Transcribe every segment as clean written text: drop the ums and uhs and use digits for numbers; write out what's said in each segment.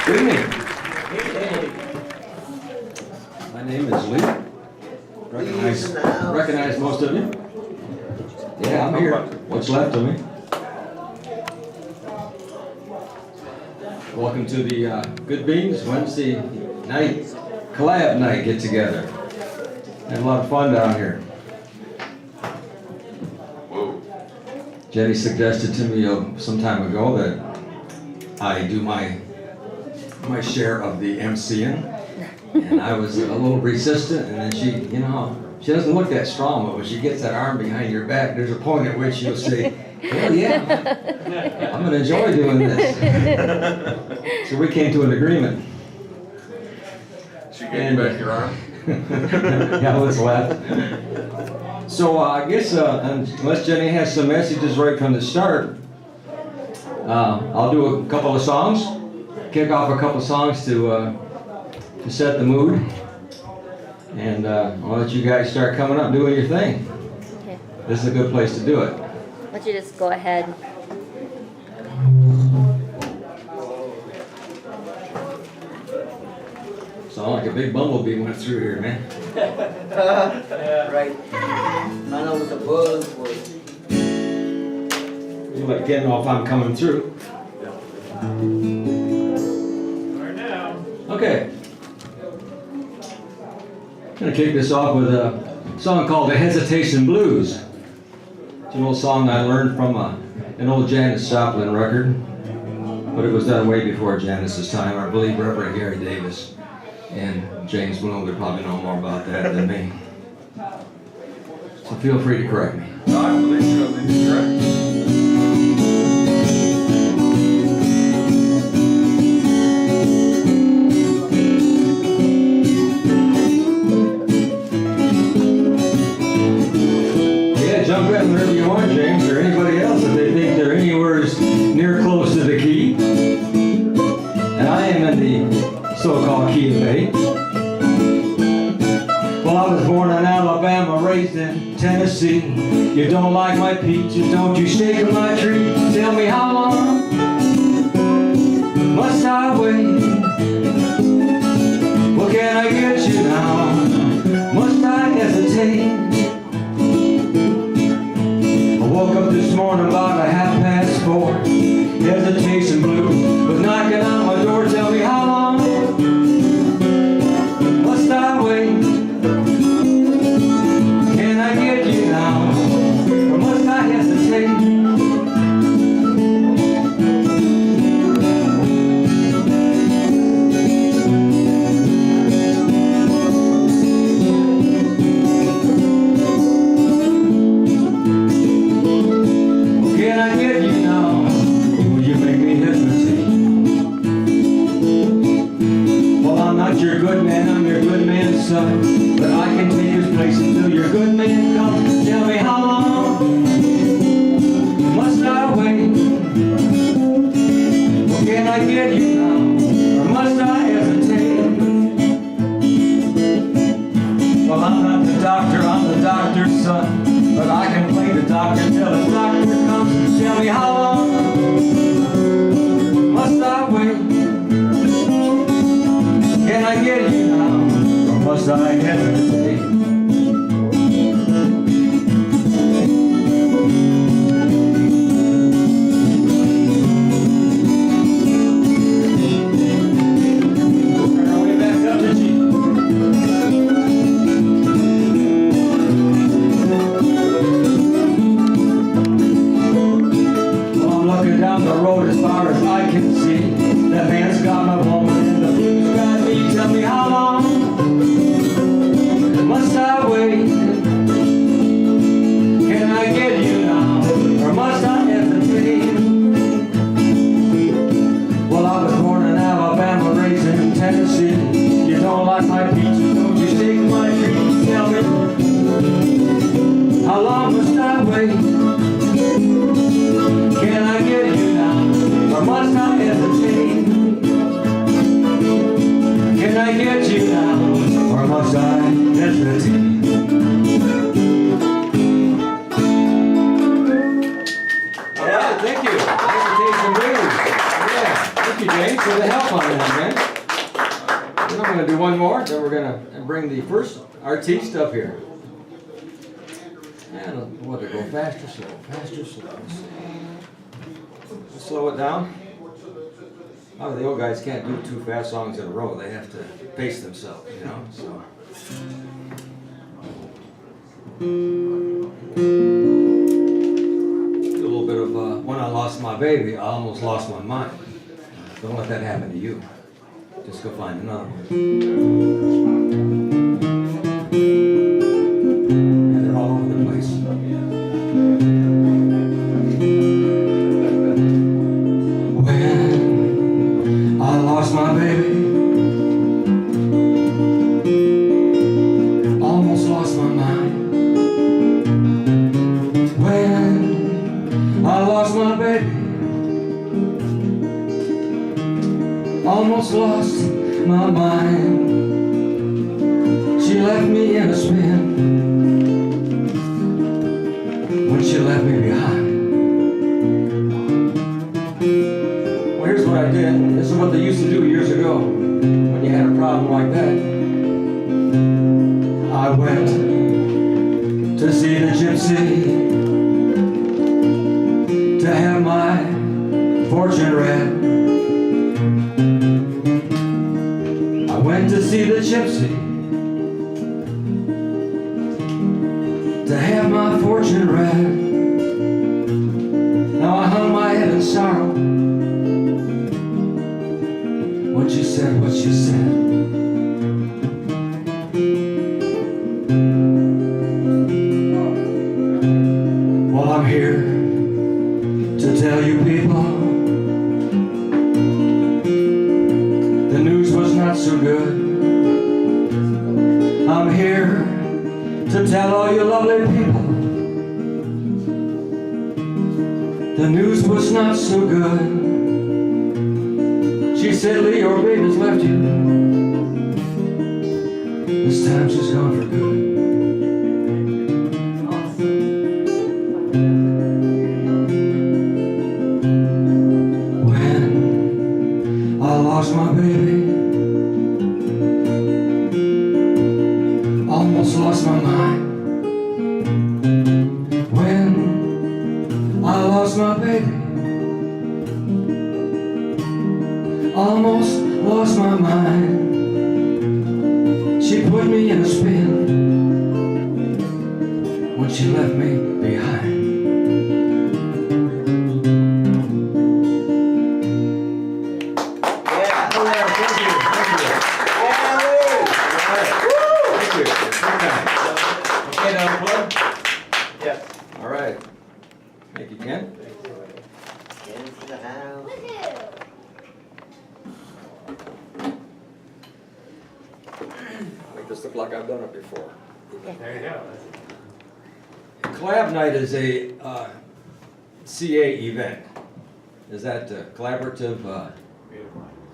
Good evening. My name is Lee. Recognize most of you. Yeah, I'm here. What's left of me. Welcome to the Good Beans Wednesday night, Collab Night get together. Had a lot of fun down here. Whoa. Jenny suggested to me some time ago that I do my share of the MCing, and I was a little resistant, and then she, she doesn't look that strong, but when she gets that arm behind your back, there's a point at which she'll say, hell yeah, I'm gonna enjoy doing this. So we came to an agreement. She gave you back your arm? Yeah, what's left. So I guess unless Jenny has some messages right from the start, I'll do a couple of songs, kick off a couple of songs to set the mood, and I'll let you guys start coming up and doing your thing. Okay. This is a good place to do it. Why don't you just go ahead? Sound like a big bumblebee went through here, man. Right. I know what the buzz was. You like getting off I'm coming through. Right now. Okay. I'm gonna kick this off with a song called The Hesitation Blues. It's an old song I learned from an old Janis Joplin record, but it was done way before Janis's time. I believe Reverend Gary Davis and James Blum would probably know more about that than me. So feel free to correct me. No, I believe you. I believe you're correct. Jump in wherever you want, James, or anybody else, if they think they're anywhere near close to the key. And I am in the so-called key of A. Well, I was born in Alabama, raised in Tennessee. You don't like my peaches, don't you shake my tree. Tell me how long must I wait? Well, can I get you now? Must I hesitate? Woke up this morning about 4:30. Hesitation blue was knocking on my door. Tell me how long must I wait? Can I get you now, or must I hesitate? But I can take his place until your good man comes. Tell me how long must I wait? Well, can I get you now, or must I hesitate? Well, I'm not the doctor, I'm the doctor's son, but I can play the doctor till the doctor comes. Tell me how long must I wait? Can I get you now, must I hesitate? Our way back up to G. Well, I'm looking down the road as far as I can see. That man's got my woman and the blues got me. Tell me how long must I wait? Can I get you now, or must I hesitate? Well, I was born in Alabama, raised in Tennessee. You don't like my peaches, don't you shake my tree. Tell me, how long must I wait? Can I get you now, or must I hesitate? Can I get you now, or must I hesitate? All right, thank you. Hesitation Blues. Yeah, thank you, James, for the help on that, man. Then I'm gonna do one more, then we're gonna bring the first artiste up here. And what, to go faster, slow, faster, slow. Let's slow it down. Oh, the old guys can't do 2 fast songs in a row. They have to pace themselves, you know, so. A little bit of, when I lost my baby, I almost lost my mind. Don't let that happen to you. Just go find another one. And they're all over the place. When I lost my baby, almost lost my mind. When I lost my baby, almost lost my mind. She left me in a spin when she left me behind. Well, here's what I did. This is what they used to do years ago when you had a problem like that. I went to see the gypsy to have my fortune read. I went to see the gypsy to have my fortune read. Now I hung my head in sorrow when she said what she said. Well, I'm here to tell you people the news was not so good. I'm here to tell all you lovely people the news was not so good. She said, Lee, your baby's left you. This time she's gone for good. When I lost my baby, almost lost my mind. When I lost my baby, almost lost my mind. She put me in a spin when she left me behind. Yeah. Oh, yeah, thank you, thank you. All right. Thank you. Okay, now, Blum? Yes. All right. Thank you, Ken. Get into the house. Make this look like I've done it before. There you go. Collab Nite is a CA event. Is that collaborative,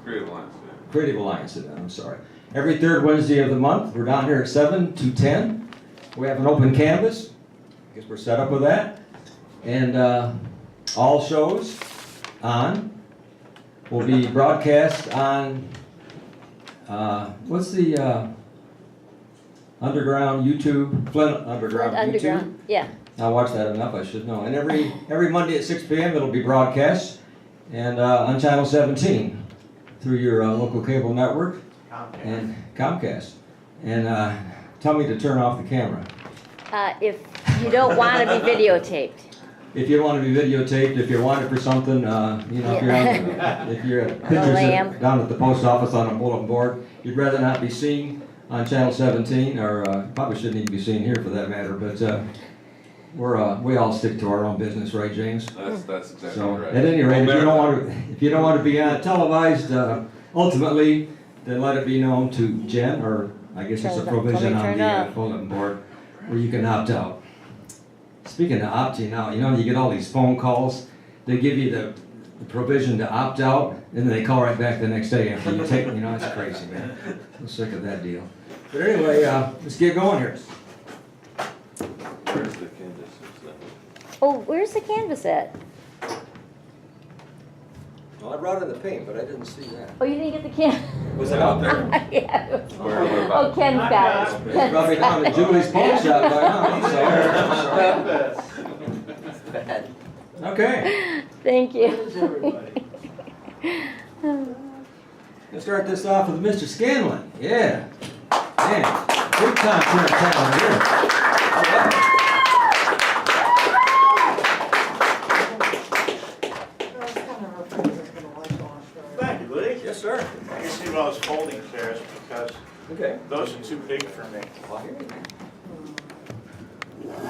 Creative lines, yeah. Creative Alliance event, I'm sorry. Every third Wednesday of the month, we're down here at 7 to 10. We have an open canvas. I guess we're set up with that. And all shows will be broadcast on, what's the underground YouTube? Flint Underground YouTube. Underground, yeah. I watch that enough, I should know. And every Monday at 6 p.m. it'll be broadcast, and on Channel 17 through your local cable network and Comcast. And tell me to turn off the camera. If you don't want to be videotaped. If you want to be videotaped, if you're wanted for something, if you're at pictures lamb. down at the post office on a bulletin board, you'd rather not be seen on Channel 17, or probably shouldn't even be seen here for that matter. But we all stick to our own business, right, James? That's exactly So right. at any rate, if you don't want to be televised, ultimately, then let it be known to Jen, or I guess it's a provision on the bulletin board where you can opt out. Speaking of opting out, you get all these phone calls. They give you the provision to opt out, and then they call right back the next day after you take. It's crazy, man. I'm sick of that deal. But anyway, let's get going here. Where's the canvas? Oh, where's the canvas at? Well, I brought in the paint, but I didn't see that. Oh, you didn't get the can? Was it out there? Yeah. it was- Where Oh, about? Ken's got it. It's Ken's probably got down it. at Julie's pawn shop by now, so. Bad. Okay, Thank you. let's start this off with Mr. Scanlon. Yeah. Man, big time turn talent here. All right. Thank you, Lee. Yes, sir. You see those folding chairs because Okay. those are too big for me. Well, here you go.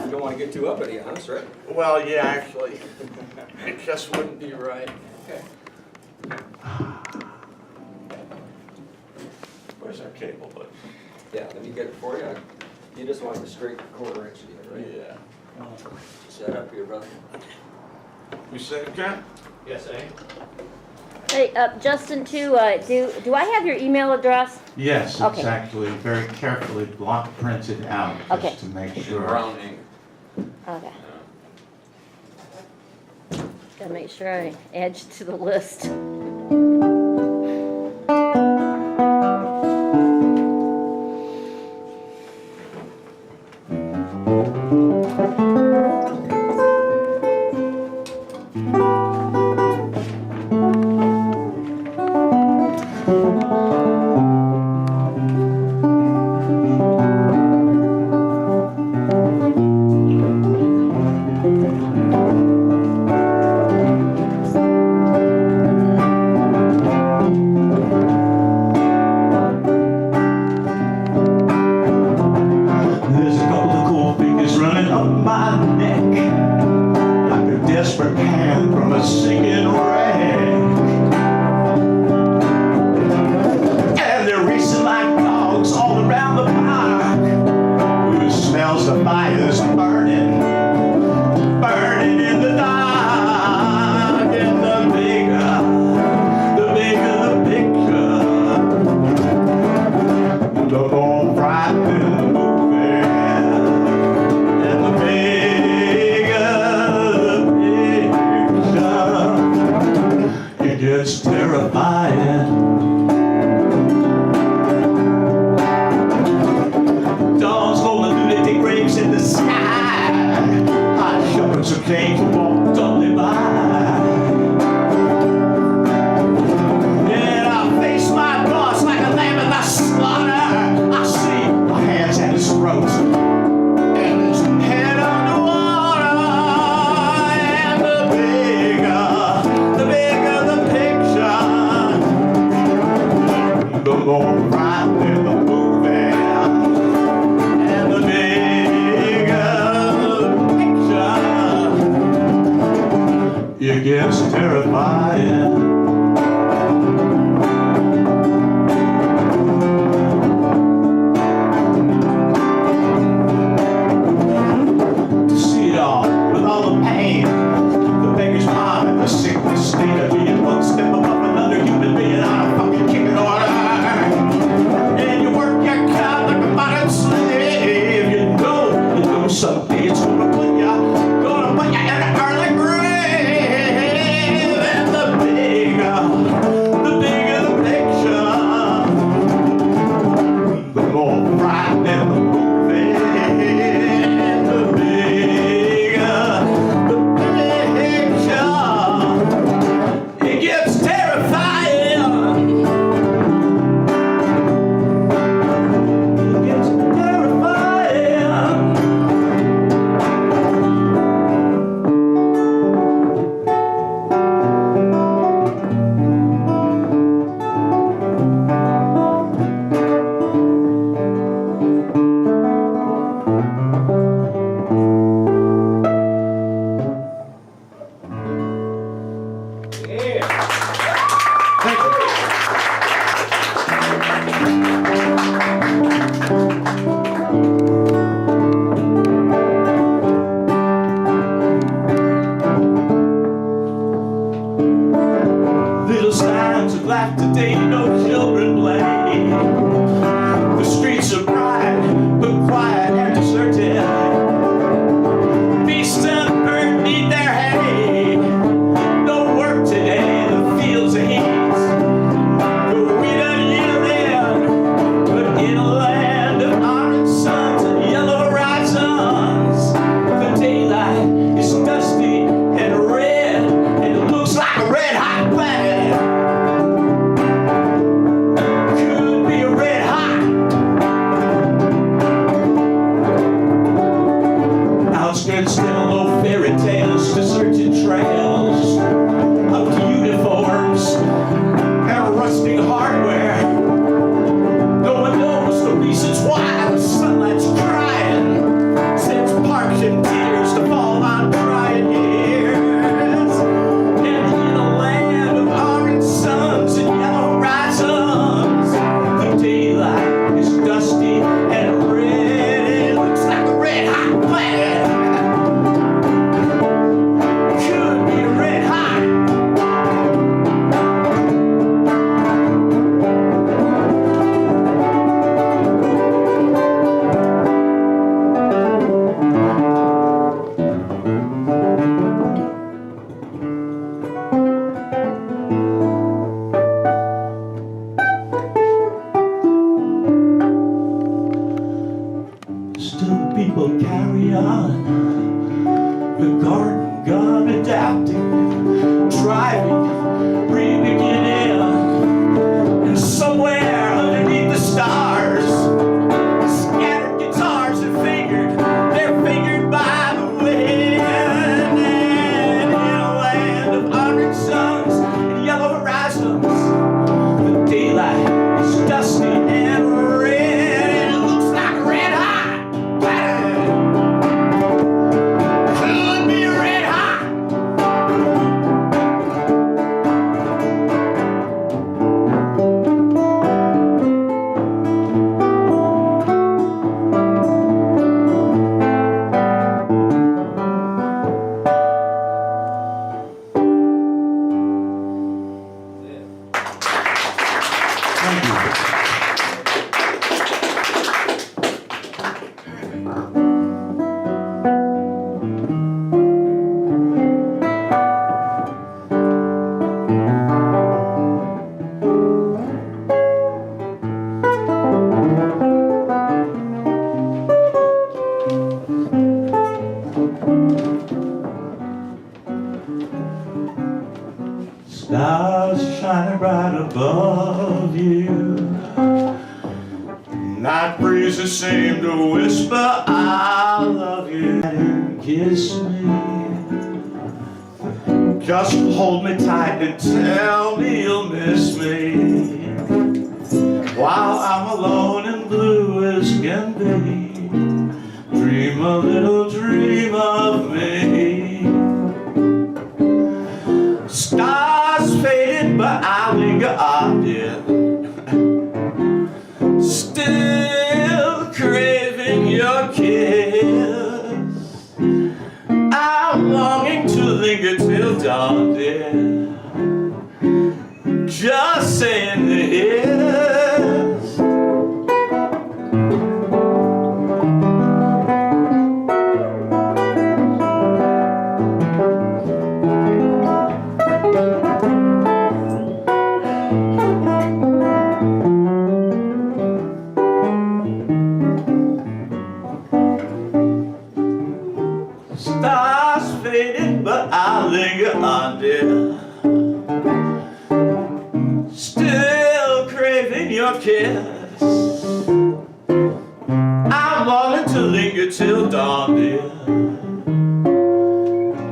You don't want to get too uppity on us, right? Well, yeah, actually, it just wouldn't be right. Okay. Where's our cable, bud? Yeah, let me get it for you. You just want the straight quarter inch here, right? Yeah. Set up here, brother. You said, Ken? Yes, eh? Hey, Justin, too, do I have your email address? Yes, Okay. it's actually very carefully block printed out, Okay. just to make In sure. brown ink. Okay. Gotta make sure I add you to the list. There's a couple of cool fingers running up my neck, like a desperate hand from a sinking wreck. And they're racing like dogs all around the park. Who smells the fires burning, burning in the dark. And the bigger the picture, the more frightening the movie. And the bigger the picture, it gets terrifying. Dawn's rolling through the thick graves in the sky. Hot shepherds of canes walk dumbly by. And I face my boss like a lamb in the slaughter. I see my hands at his throat and his head underwater. And the bigger the picture, the more frightening the movie. And the bigger the picture, it gets terrifying. To see it all, with all the pain, the beggar's mom and the sickness state of being one step above another human being on a fucking kicking order. And you work your cow like a modern slave. You know someday it's gonna put ya in an early grave. And the bigger the picture, the more frightening the movie. And the bigger the picture, it gets terrifying. It gets terrifying. Thank you. Little signs of life today, no children play. The streets are bright, but quiet and deserted. Beasts and birds need their hay. No work today, the fields details, deserted trails of uniforms and rusting hardware. No one knows the reasons why the sunlight's crying, sends parks and tears to fall on crying ears. And in a land of orange suns and yellow horizons, the daylight is dusty and red. It looks like a red hot planet. Could be red hot. Still people carry on. The garden gun adapting, driving, re-beginning. And somewhere underneath the stars, scattered guitars are fingered. They're fingered by the wind. And in a land of orange suns and yellow horizons, the daylight is dusty and red. It looks like red hot. Could be red hot. Thank you. Stars shining bright above you. Night breezes seem to whisper, I love you. And kiss me. Just hold me tight and tell me you'll miss me. While I'm alone and blue as can be, dream a little dream of me. Stars faded, but I linger on, dear. Still craving your kiss. I'm longing to linger till dawn, dear. Just saying this. Stars fading, but I linger on, dear. Still craving your kiss. I'm longing to linger till dawn, dear.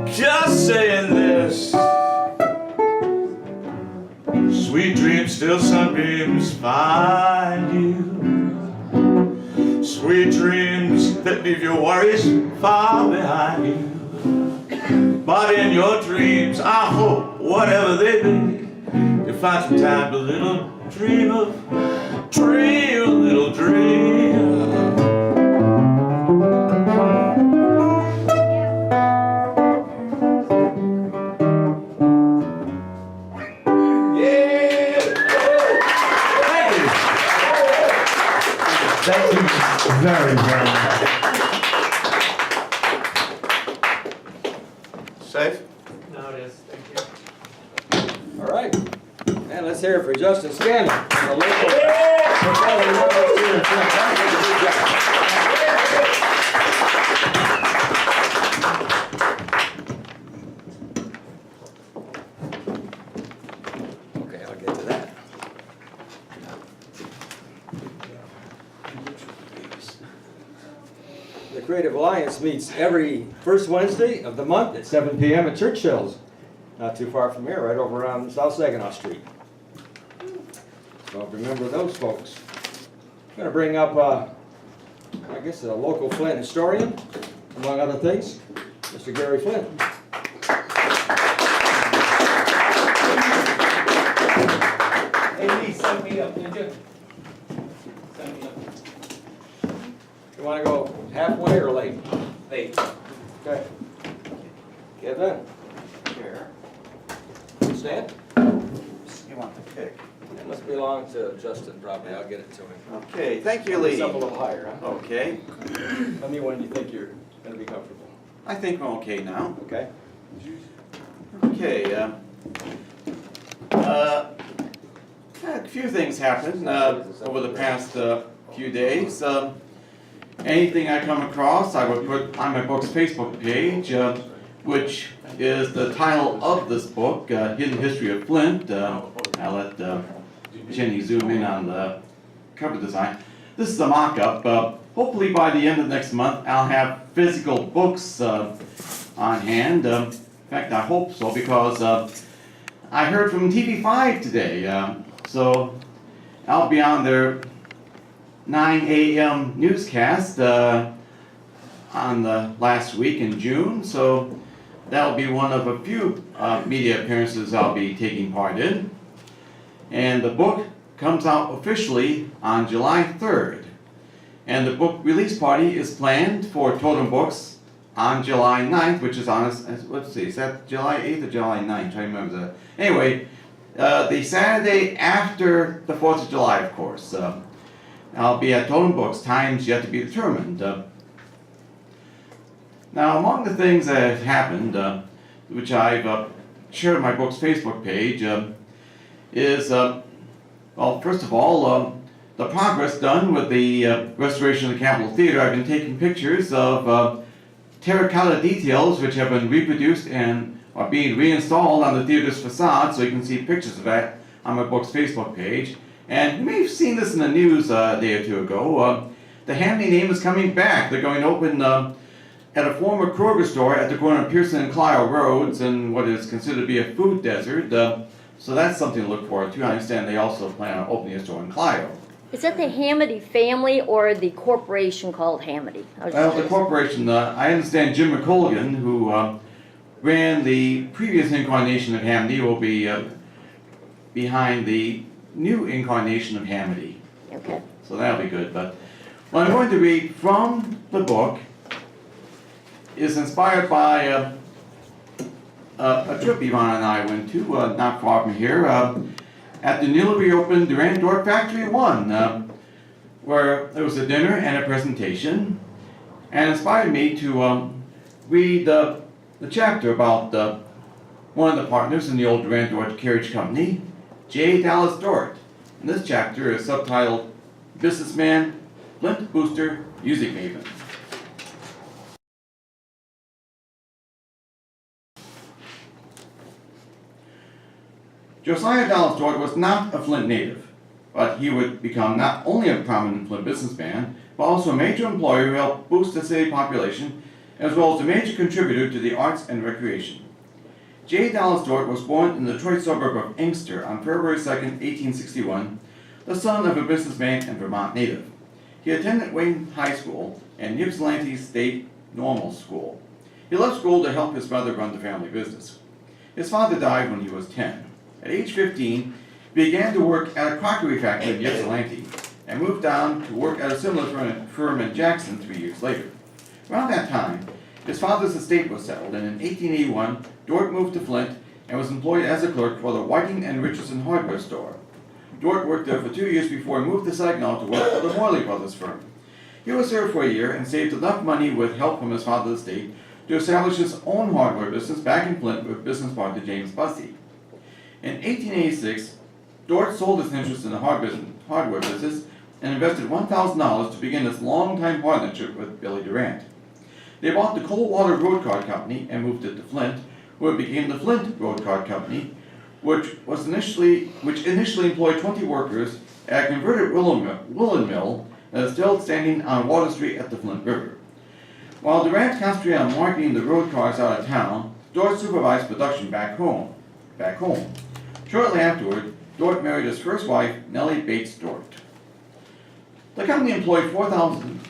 Just saying this. Sweet dreams, still sunbeams find you. Sweet dreams that leave your worries far behind you. But in your dreams, I hope, whatever they be, you find some time to little dream a little dream. Yeah! Thank you. Thank you very, very much. Safe? No, it is. Thank you. All right. And let's hear it for Justin Scanlon. The local- Okay, I'll get to that. The Creative Alliance meets every first Wednesday of the month at 7 p.m. at Churchill's. Not too far from here, right over on South Saginaw Street. So remember those folks. I'm going to bring up, I guess, a local Flint historian, among other things, Mr. Gary Flint. Hey, Lee, set me up, did you? Set me up. You want to go halfway or late? Late. Okay. Get in. Here, Stand. you want the pick. It must belong to Justin, probably. I'll get it to him. Okay, thank you, Lee. It's up a little higher, huh? Okay, Tell me when you think you're going to be comfortable. I think I'm okay now. Okay? Okay, a few things happened over the past few days. Anything I come across, I would put on my book's Facebook page, which is the title of this book, Hidden History of Flint. I'll let Jenny zoom in on the cover design. This is a mock-up. Hopefully by the end of next month, I'll have physical books on hand. In fact, I hope so, because I heard from TV5 today. So I'll be on their 9 a.m. newscast on the last week in June. So that'll be one of a few media appearances I'll be taking part in. And the book comes out officially on July 3rd. And the book release party is planned for Totem Books on July 9th, which is on, let's see, is that July 8th or July 9th? I'm trying to remember that. Anyway, the Saturday after the 4th of July, of course. I'll be at Totem Books, times yet to be determined. Now, among the things that have happened, which I've shared on my book's Facebook page, is, well, first of all, the progress done with the restoration of the Capitol Theater. I've been taking pictures of terracotta details which have been reproduced and are being reinstalled on the theater's facade, so you can see pictures of that on my book's Facebook page. And you may have seen this in the news a day or two ago. The Hamney name is coming back. They're going to open at a former Kroger store at the corner of Pearson and Clio Roads in what is considered to be a food desert. So that's something to look forward to. I understand they also plan on opening a store in Clio. Is that the Hamady family or the corporation called Hamady? Well, the corporation, I understand Jim McColgan, who ran the previous incarnation of Hamady, will be behind the new incarnation of Hamady. Okay. So that'll be good. But what I'm going to read from the book is inspired by a trip Yvonne and I went to, not far from here, at the newly reopened Durand Door Factory 1, where there was a dinner and a presentation, and inspired me to read the chapter about one of the partners in the old Durand Door Carriage Company, J. Dallas Dort. And this chapter is subtitled Businessman, Flint Booster, Music Maven. Josiah Dallas Dort was not a Flint native, but he would become not only a prominent Flint businessman, but also a major employer who helped boost the city population, as well as a major contributor to the arts and recreation. J. Dallas Dort was born in the Detroit suburb of Inkster on February 2, 1861, the son of a businessman and Vermont native. He attended Wayne High School and Ypsilanti State Normal School. He left school to help his mother run the family business. His father died when he was 10. At age 15, he began to work at a crockery factory in Ypsilanti and moved on to work at a similar firm in Jackson 3 years later. Around that time, his father's estate was settled, and in 1881, Dort moved to Flint and was employed as a clerk for the Whiting and Richardson hardware store. Dort worked there for 2 years before he moved to Saginaw to work for the Morley Brothers firm. He was there for a year and saved enough money with help from his father's estate to establish his own hardware business back in Flint with business partner James Bussey. In 1886, Dort sold his interest in the hardware business and invested $1,000 to begin his long-time partnership with Billy Durant. They bought the Coldwater Road Card Company and moved it to Flint, where it became the Flint Road Card Company, which initially employed 20 workers at a converted woolen mill that is still standing on Water Street at the Flint River. While Durant concentrated on marketing the road cars out of town, Dort supervised production back home. Shortly afterward, Dort married his first wife, Nellie Bates Dort. The company employed 4,000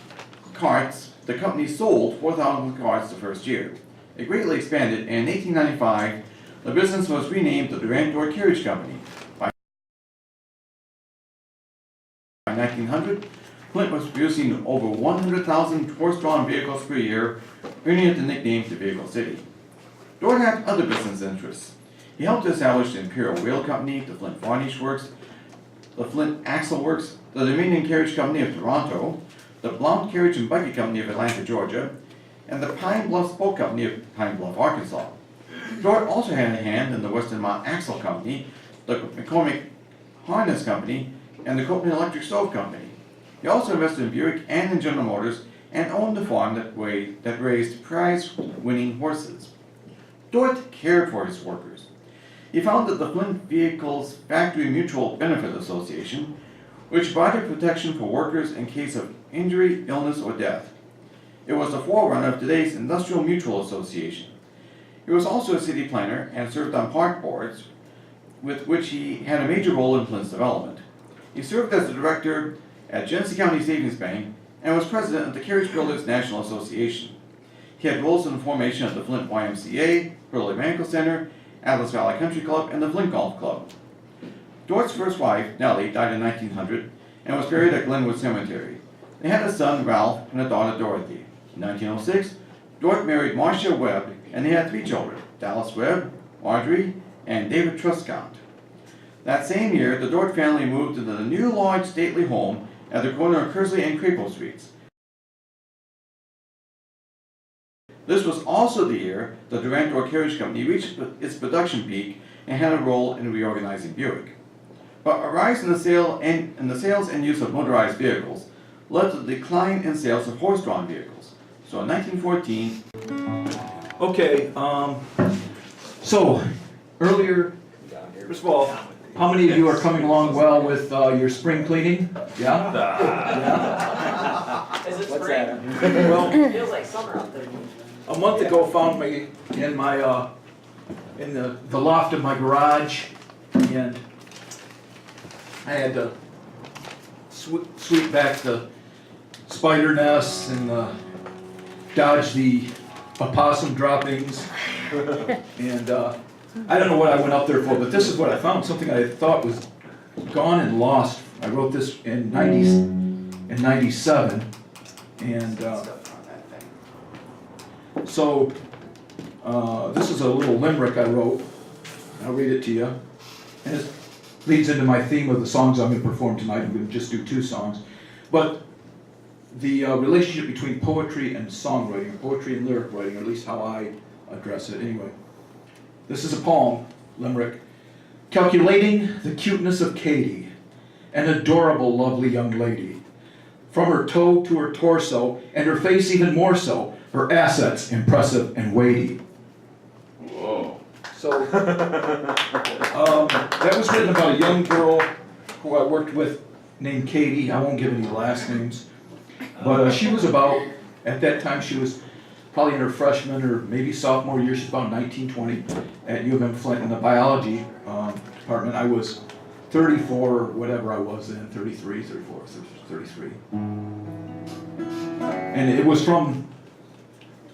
carts. The company sold 4,000 carts the first year. It greatly expanded, and in 1895, the business was renamed the Durant Dort Carriage Company. By 1900, Flint was producing over 100,000 horse-drawn vehicles per year, earning it the nickname the Vehicle City. Dort had other business interests. He helped to establish the Imperial Wheel Company, the Flint Varnish Works, the Flint Axle Works, the Dominion Carriage Company of Toronto, the Blum Carriage and Buggy Company of Atlanta, Georgia, and the Pine Bluff Spoke Company of Pine Bluff, Arkansas. Dort also had a hand in the Western Mount Axle Company, the McCormick Harness Company, and the Copeland Electric Stove Company. He also invested in Buick and in General Motors and owned a farm that raised prize-winning horses. Dort cared for his workers. He founded the Flint Vehicles Factory Mutual Benefit Association, which provided protection for workers in case of injury, illness, or death. It was the forerunner of today's Industrial Mutual Association. He was also a city planner and served on park boards, with which he had a major role in Flint's development. He served as the director at Genesee County Savings Bank and was president of the Carriage Builders National Association. He had roles in the formation of the Flint YMCA, Hurley Medical Center, Atlas Valley Country Club, and the Flint Golf Club. Dort's first wife, Nellie, died in 1900 and was buried at Glenwood Cemetery. They had a son, Ralph, and a daughter, Dorothy. In 1906, Dort married Marcia Webb, and they had 3 children, Dallas Webb, Marjorie, and David Truscott. That same year, the Dort family moved into the new large stately home at the corner of Kersley and Crapo Streets. This was also the year the Durant Dort Carriage Company reached its production peak and had a role in reorganizing Buick. But a rise in the sales and use of motorized vehicles led to the decline in sales of horse-drawn vehicles. So in 1914, Okay, so earlier, first of all, how many of you are coming along well with your spring cleaning? Yeah? Is it What's spring? that? Well, It feels like summer out there. a month ago found me in my in the loft of my garage, and I had to sweep back the spider nests and dodge the opossum droppings, and I don't know what I went up there for, but this is what I found, something I thought was gone and lost. I wrote this in 97, and so this is a little limerick I wrote. I'll read it to you, and it leads into my theme of the songs I'm going to perform tonight. I'm going to just do 2 songs, but the relationship between poetry and songwriting, or poetry and lyric writing, or at least how I address it anyway. This is a poem, limerick. Calculating the cuteness of Katie, an adorable, lovely young lady. From her toe to her torso, and her face even more so, her assets impressive and weighty. Whoa. So, that was written about a young girl who I worked with named Katie. I won't give any last names. But she was about, at that time, she was probably in her freshman or maybe sophomore year. She's about 19, 20 at U of M Flint in the biology department. I was 34 or whatever I was then, 33, 34, 33. And it was from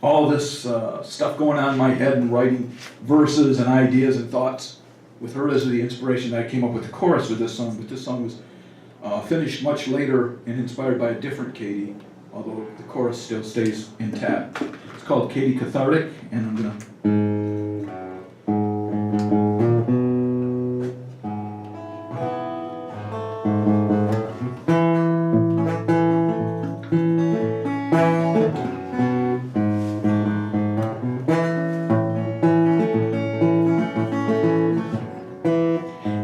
all this stuff going on in my head and writing verses and ideas and thoughts with her as the inspiration that I came up with the chorus of this song. But this song was finished much later and inspired by a different Katie, although the chorus still stays intact. It's called Katie Cathartic, and I'm gonna...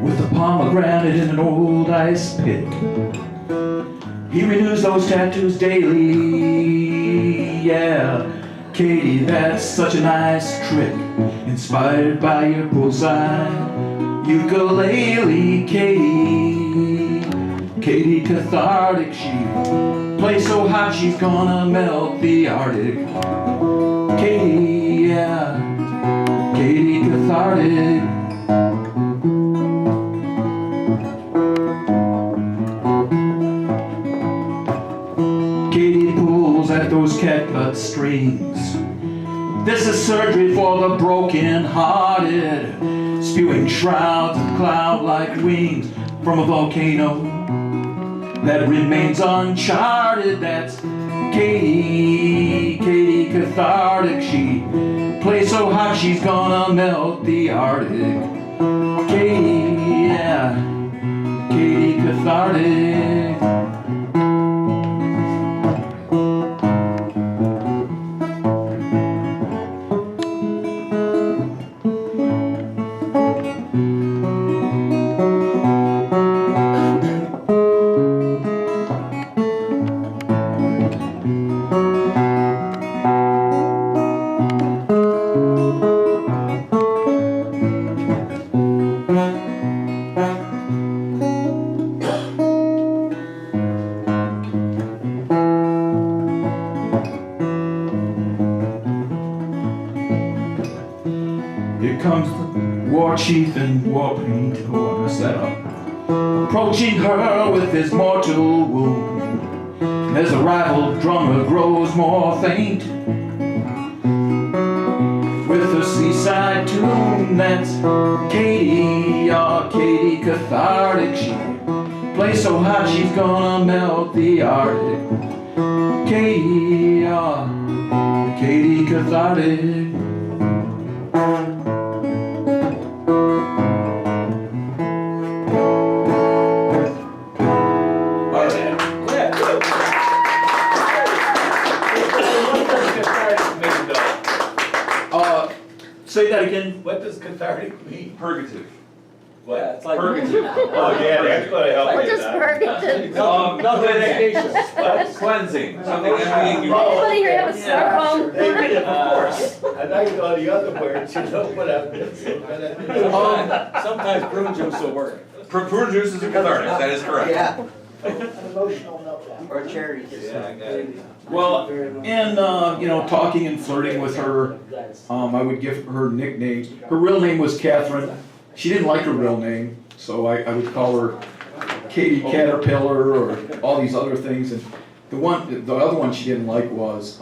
With a pomegranate in an old ice pick, he renews those tattoos daily, yeah. Katie, that's such a nice trick, inspired by your bullseye ukulele. Katie, Katie Cathartic, she play so hot she's gonna melt the Arctic. Katie, yeah, Katie cathartic. Katie pulls at those catgut strings. This is surgery for the broken-hearted, spewing shrouds of cloud-like wings from a volcano that remains uncharted. That's Katie, Katie cathartic. She plays so hot she's gonna melt the Arctic. Katie, yeah, Katie cathartic. Here comes the war chief in war paint. Oh, I messed that up. Approaching her with his mortal wound. And as the rival drummer grows more faint, with a seaside tune, that's Katie, oh, Katie cathartic. She plays so hot she's gonna melt the Arctic. Katie, oh, Katie cathartic. Say that again. What does cathartic mean? Purgative. Yeah, it's like. Purgative. Oh, yeah, that's gonna help What you does now. purgative? Cleansing. Something emptying you. Anybody here have a smartphone? They did it, of course. I like all the other words, you know, but Sometimes prune juice will work. Prune juice is a cathartic, that is correct. Yeah. Emotional meltdown. Or cherries. Yeah, I got it. Well, and you know, talking and flirting with her, I would give her nicknames. Her real name was Catherine. She didn't like her real name, so I would call her Katie Caterpillar or all these other things. And the other one she didn't like was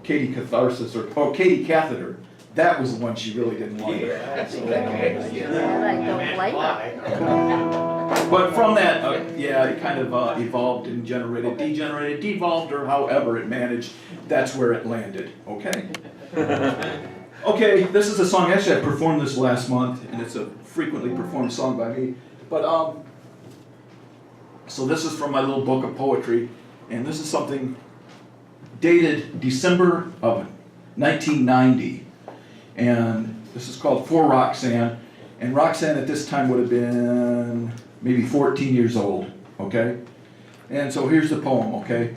Katie Catharsis or Katie Catheter. That was the one she really didn't like. I don't like it. But from that, yeah, it kind of evolved and degenerated, devolved, or however it managed. That's where it landed. Okay. Okay, this is a song. Actually, I performed this last month, and it's a frequently performed song by me. But so this is from my little book of poetry, and this is something dated December of 1990, and this is called For Roxanne. And Roxanne at this time would have been maybe 14 years old, okay? And so here's the poem, okay?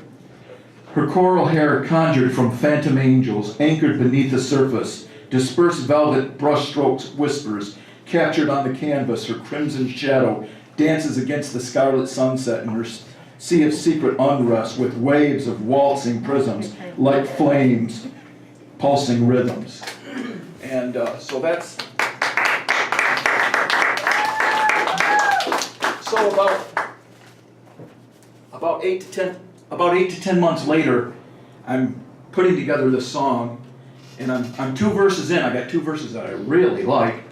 Her coral hair conjured from phantom angels, anchored beneath the surface, dispersed velvet brushstrokes, whispers, captured on the canvas, her crimson shadow dances against the scarlet sunset in her sea of secret unrest with waves of waltzing prisms like flames, pulsing rhythms. And so that's... So about 8 to 10 months later, I'm putting together this song, and I'm 2 verses in. I got 2 verses that I really like,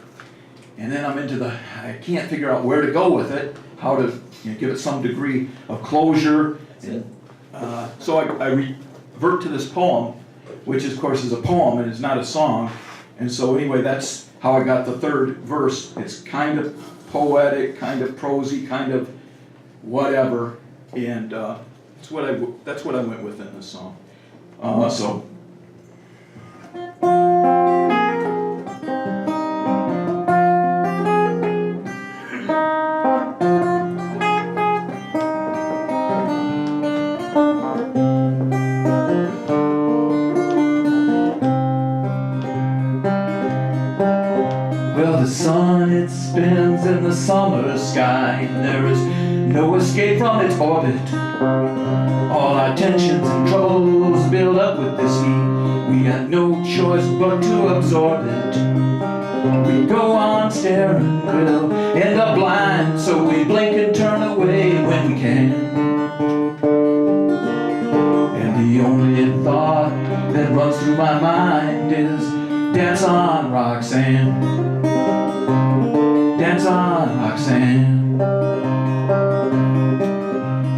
and then I'm into I can't figure out where to go with it, how to give it some degree of closure. And so I revert to this poem, which of course is a poem and is not a song. And so anyway, that's how I got the 3rd verse. It's kind of poetic, kind of prosy, kind of whatever, and that's what I went with in this song. So. Well, Well, the sun, it spins in the summer sky, and there is no escape from its orbit. All our tensions and troubles build up with this heat. We got no choice but to absorb it. We go on staring, we'll end up blind, so we blink and turn away when we can. And the only thought that runs through my mind is dance on, Roxanne. Dance on, Roxanne.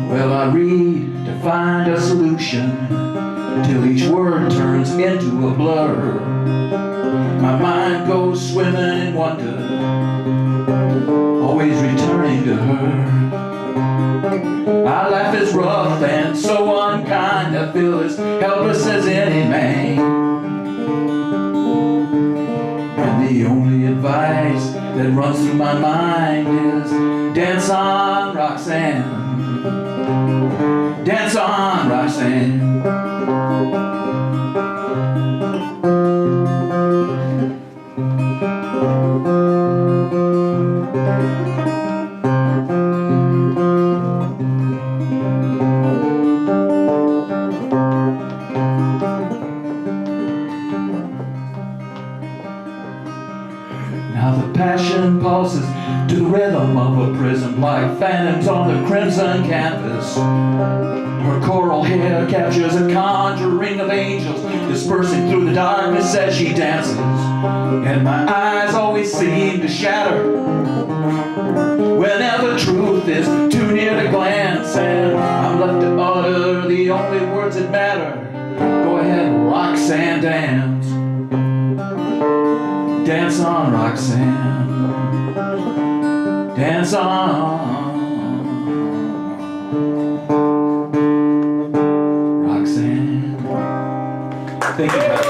Well, I read to find a solution till each word turns into a blur. My mind goes swimming in wonder, always returning to her. Our life is rough and so unkind, I feel as helpless as any man. And the only advice that runs through my mind is dance on, Roxanne. Dance on, Roxanne. Now the passion pulses to the rhythm of a prism, like phantoms on the crimson canvas. Her coral hair captures a conjuring of angels dispersing through the darkness as she dances. And my eyes always seem to shatter whenever truth is too near to glance, and I'm left to utter the only words that matter. Go ahead, Roxanne, dance. Dance on, Roxanne. Dance on. Roxanne. Thank you, guys.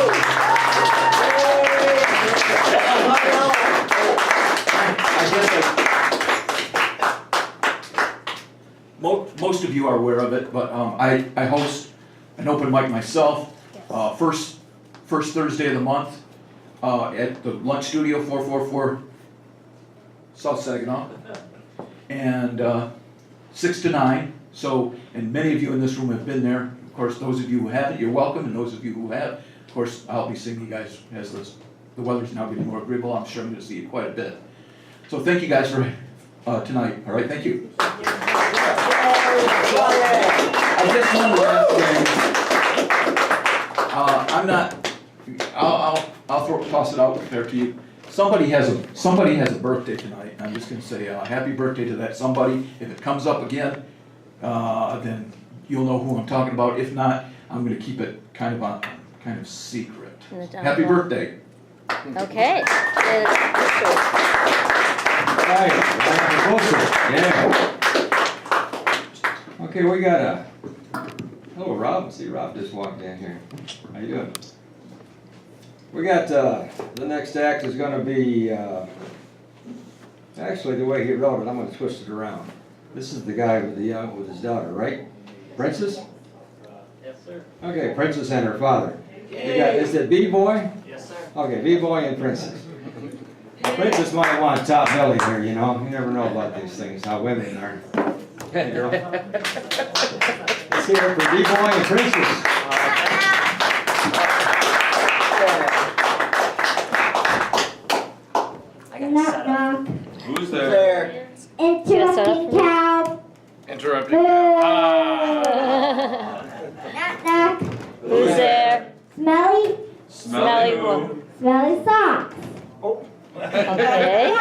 Most of you are aware of it, but I host an open mic myself, first Thursday of the month at the Lunch Studio, 444 South Saginaw, and 6 to 9. So, and many of you in this room have been there. Of course, those of you who haven't, you're welcome, and those of you who have, of course, I'll be seeing you guys as the weather's now getting more agreeable. I'm sure I'm going to see you quite a bit. So thank you guys for tonight. All right, thank you. I just want to last thing. I'm not. I'll toss it out there to you. Somebody has a birthday tonight. And I'm just going to say happy birthday to that somebody. If it comes up again, then you'll know who I'm talking about. If not, I'm going to keep it kind of secret. Happy birthday. Okay. Right, yeah. Okay, we got hello, Rob. See, Rob just walked in here. How you doing? We got, the next act is gonna be, actually the way he wrote it, I'm gonna twist it around. This is the guy with with his daughter, right? Princess? Yes, sir. Okay, Princess and her father. Is it BBoy? Yes, sir. Okay, BBoy and Princess. Princess might want top belly here, you know. You never know about these things, how women are. Hey, girl. Let's hear it for BBoy and Princess. Knock knock. Who's there? Interrupting cow. Interrupting. Knock knock. Who's there? Smelly. Smelly who? Smelly socks. Okay.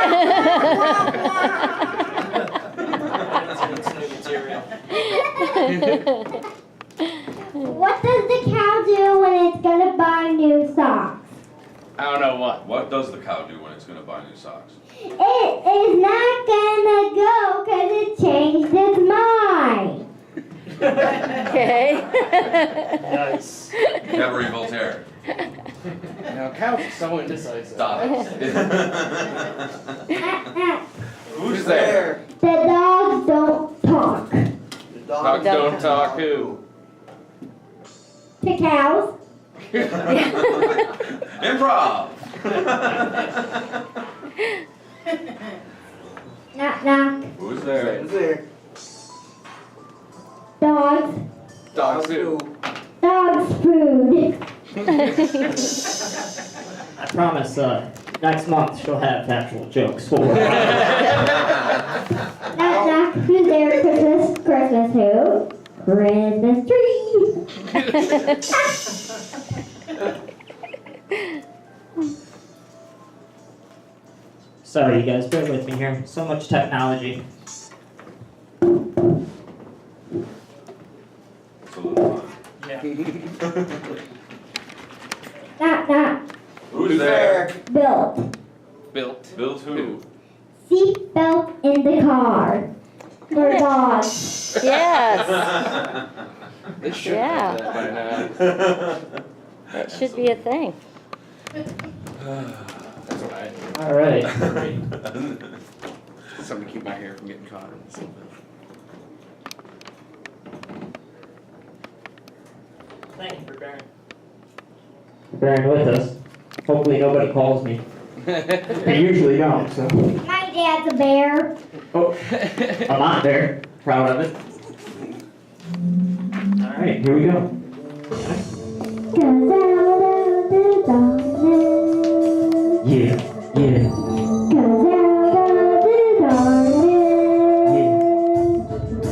What does the cow do when it's gonna buy new socks? I don't know what. What does the cow do when it's going to buy new socks? It is not gonna go because it changed its mind. Okay. Nice. Cabaret Voltaire. Now, cows are so indecisive. Stop it. Knock knock. Who's there? The dogs don't talk. The dog. Dogs don't talk who? To cows. Improv. Knock, knock. Who's there? Who's there? Dogs. Dogs do. Dog's food. I promise, next month she'll have actual jokes for her. Knock, knock. Who's there? Christmas. Christmas who? Christmas tree. Sorry, you guys, bear with me here. So much technology. It's a little fun. Yeah. Knock, knock. Who's there? Built. Built. Built who? Seat belt in the car. For dogs. Yes, They should Yeah. have that by now. that should be a thing. That's right. All right. Something to keep my hair from getting caught in something. Thank you for bearing with us. Hopefully nobody calls me. They usually don't, so. My dad's a bear. Oh, I'm not there. Proud of it. All right, here we go. Goes out of the darkness. Yeah, yeah, Goes out of the darkness. yeah.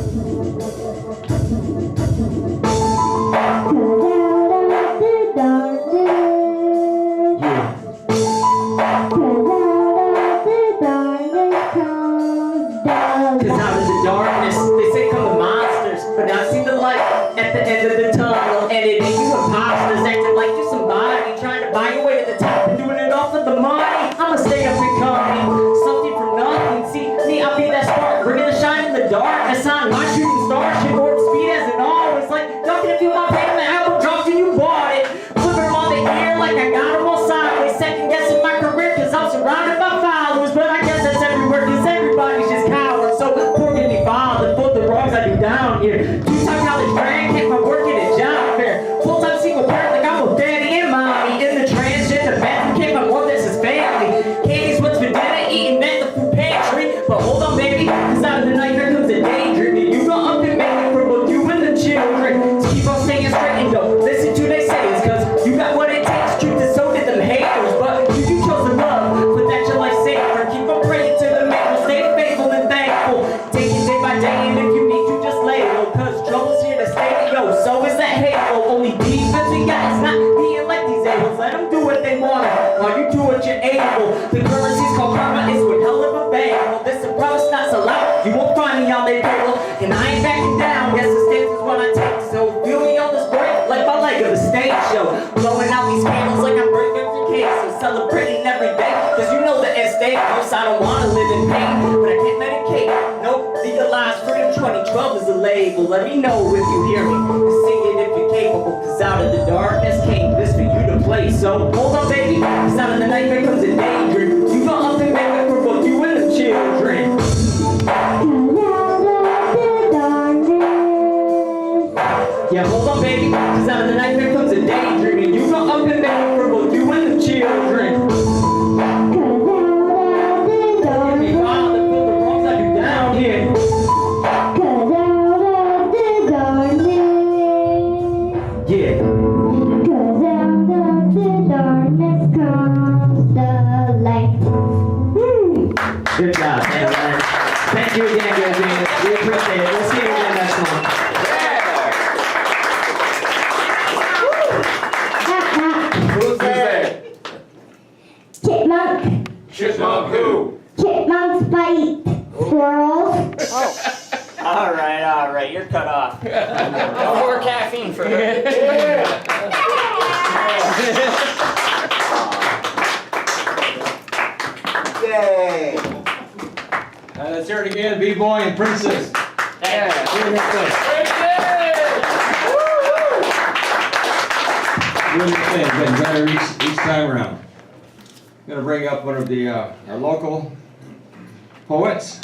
Goes out of the darkness. Yeah. Cause out of the darkness Cause out of the darkness, they say come the monsters, but I see the light at the end of the tunnel, and it ain't you imposters acting like you're somebody, trying to buy your way to the top and doing it all for the money. I'ma stay up and come, something from nothing. See me, I'll be that spark, bringing the shine in the darkness. I'm my shooting star, shit warp speed as it always. Like ducking if you want pain in the album dropped and you bought it. Flip them on the ear like I got them all sideways. Second guessing my career cause I'm surrounded by followers. But I guess that's everywhere cause everybody's just cowards. So forgive me, Father, for the wrongs I do down here. Two-time college grad, kept my work at a job fair. Full-time single parent like I'm both daddy and mommy. In the transgender bathroom, kept my mom, this is family. Candy's what's for dinner, eating at the food pantry. But hold on, baby, cause out of the night here comes a daydream. And you go up and make it for both you and the children. So keep on staying straight and don't listen to they sayings. Cause you got what it takes, truth and so did them haters. But you chose the love, put that your life safer. Keep on praying to the maker, stay faithful and thankful. Take it day by day, and if you need to just lay low. Cause trouble's here to stay, yo, so is that halo. Only defense we got is not being like these a-holes. Let them do what they want, while you do what you're able. The currency's called karma, it's with hell of a bang. Well, this a promise not so loud, you won't find me on their payroll. And I ain't backing down, guess the stance is what I take. So feel me on this break, like my leg of a stage show. Blowing out these candles like I'm breaking the cake. So celebrating every day, cause you know the end state knows I don't wanna live in pain. But I can't medicate, nope, legalize freedom 2012 is a label. Let me know if you hear me, sing it if you're capable. Cause out of the darkness came this for you to play. So hold on baby, cause out of the nightmare comes a daydream. You go up and make it for both you and the children. Yeah, hold on baby, cause out of the nightmare comes a daydream. And you go up and make it for both you and the children. Give me Father, for the wrongs I do down here. Yeah. Good job, man. Thank you again, guys. We appreciate it. We'll see you again next month. Who's there? Chipmunk. Chipmunk who? Chipmunks bite squirrels. All right, you're cut off. No more caffeine for her. Yay! Let's hear it again, BBoy and Princess. Yeah. Really good, getting better each time around. I'm gonna bring up one of the our local poets.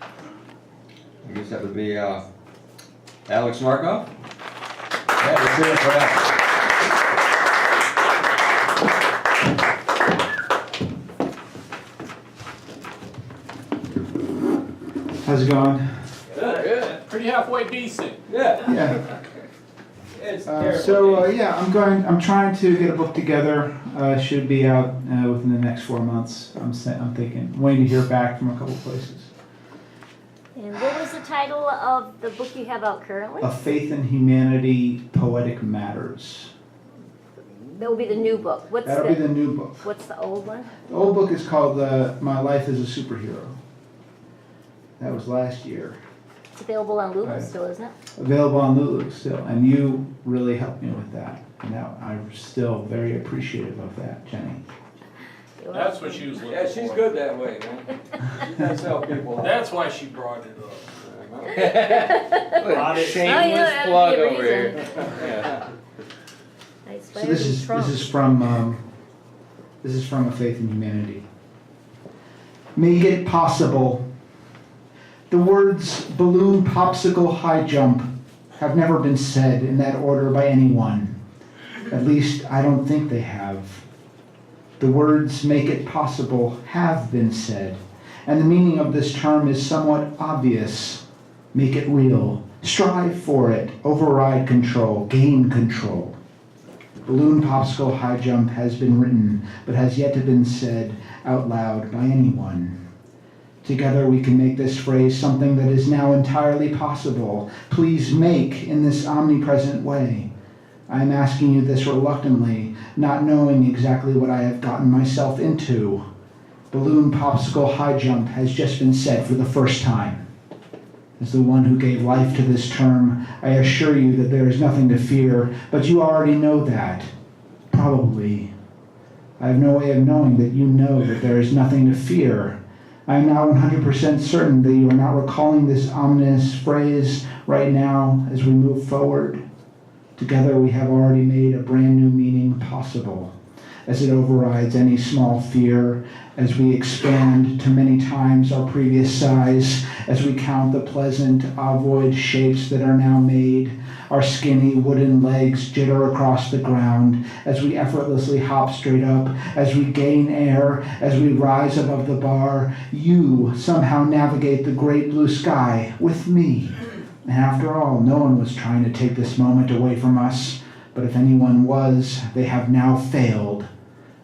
I guess that would be Alex Markoff. Yeah, let's hear it for Alex. How's it going? Good. Pretty halfway decent. Yeah. It's I'm trying to get a book together. Should be out within the next 4 months. I'm thinking, waiting to hear back from a couple places. And what was the title of the book you have out currently? A Faith in Humanity, Poetic Matters. That will be the new book. That'll be the new book. What's the old one? The old book is called My Life as a Superhero. That was last year. It's available on Lulu Right. still, isn't it? Available on Lulu still, and you really helped me with that. And now I'm still very appreciative of that, Jenny. That's what she was looking for. Yeah, she's good that way, man. She does help people. That's why she brought it up. Shameless plug over here. So this is from A Faith in Humanity. Make it possible. The words balloon, popsicle, high jump have never been said in that order by anyone. At least I don't think they have. The words make it possible have been said, and the meaning of this term is somewhat obvious. Make it real. Strive for it. Override control. Gain control. Balloon, popsicle, high jump has been written, but has yet to been said out loud by anyone. Together we can make this phrase something that is now entirely possible. Please make in this omnipresent way. I am asking you this reluctantly, not knowing exactly what I have gotten myself into. Balloon, popsicle, high jump has just been said for the first time. As the one who gave life to this term, I assure you that there is nothing to fear, but you already know that. Probably. I have no way of knowing that you know that there is nothing to fear. I am now 100% certain that you are not recalling this ominous phrase right now as we move forward. Together we have already made a brand new meaning possible, as it overrides any small fear, as we expand to many times our previous size, as we count the pleasant ovoid shapes that are now made, our skinny wooden legs jitter across the ground, as we effortlessly hop straight up, as we gain air, as we rise above the bar, you somehow navigate the great blue sky with me. And after all, no one was trying to take this moment away from us, but if anyone was, they have now failed.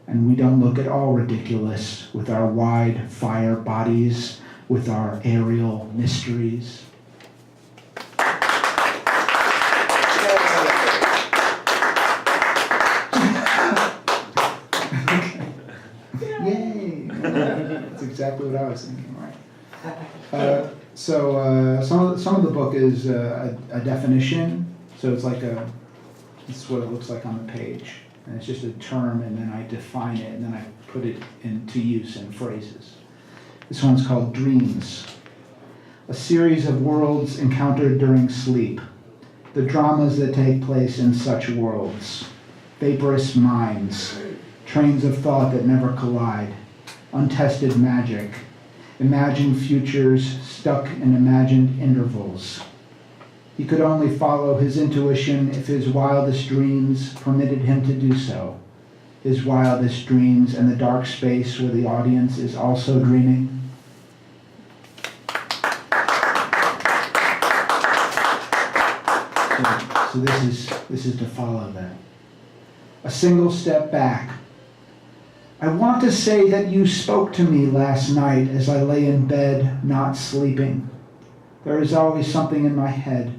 And we don't look at all ridiculous with our wide fire bodies, with our aerial mysteries. Yay! That's exactly what I was thinking, right? Some of the book is a definition, so it's like this is what it looks like on the page. And it's just a term, and then I define it, and then I put it into use in phrases. This one's called Dreams. A series of worlds encountered during sleep. The dramas that take place in such worlds. Vaporous minds. Trains of thought that never collide. Untested magic. Imagined futures stuck in imagined intervals. He could only follow his intuition if his wildest dreams permitted him to do so. His wildest dreams and the dark space where the audience is also dreaming. So this is to follow that. A single step back. I want to say that you spoke to me last night as I lay in bed, not sleeping. There is always something in my head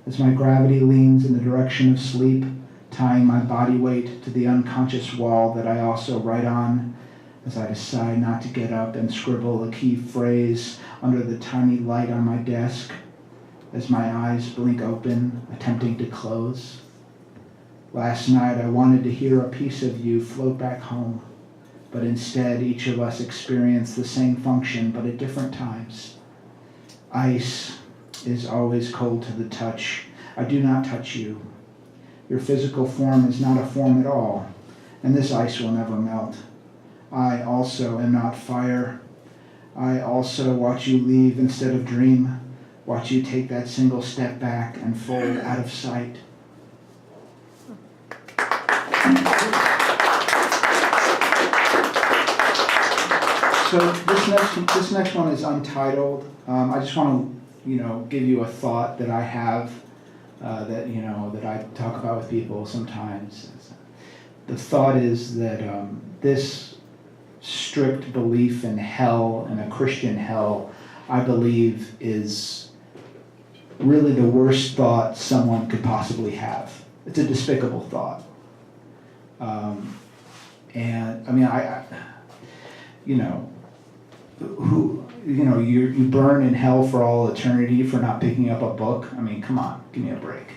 as my gravity leans in the direction of sleep, tying my body weight to the unconscious wall that I also write on, as I decide not to get up and scribble a key phrase under the tiny light on my desk, as my eyes blink open, attempting to close. Last night I wanted to hear a piece of you float back home, but instead each of us experienced the same function, but at different times. Ice is always cold to the touch. I do not touch you. Your physical form is not a form at all, and this ice will never melt. I also am not fire. I also watch you leave instead of dream, watch you take that single step back and fold out of sight. So this next one is untitled. I just want to, give you a thought that I have, that I talk about with people sometimes. The thought is that this strict belief in hell and a Christian hell, I believe, is really the worst thought someone could possibly have. It's a despicable thought. And I mean, you burn in hell for all eternity for not picking up a book. I mean, come on, give me a break.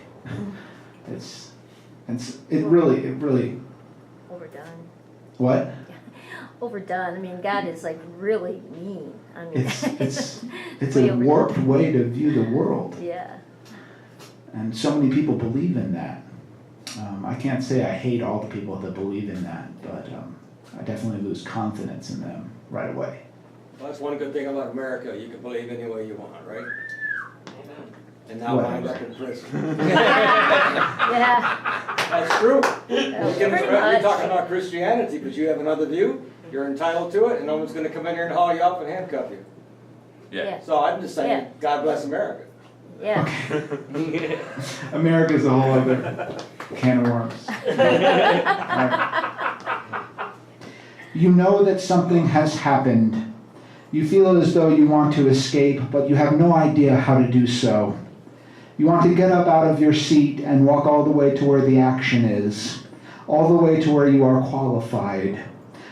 It really. Overdone. What? Overdone. I mean, God is like really mean. I mean, It's way a overdone. warped way to view the world, Yeah. and so many people believe in that. I can't say I hate all the people that believe in that, but I definitely lose confidence in them right away. Well, that's one good thing about America. You can believe any way you want, right? And now Whatever. wind up in prison. Yeah. That's true. Pretty You're much. talking about Christianity, but you have another view. You're entitled to it, and no one's going to come in here and haul you up and handcuff you. Yeah. So I'm just saying, Yeah. God bless America. Yeah. America's a whole other can of worms. You know that something has happened. You feel as though you want to escape, but you have no idea how to do so. You want to get up out of your seat and walk all the way to where the action is, all the way to where you are qualified.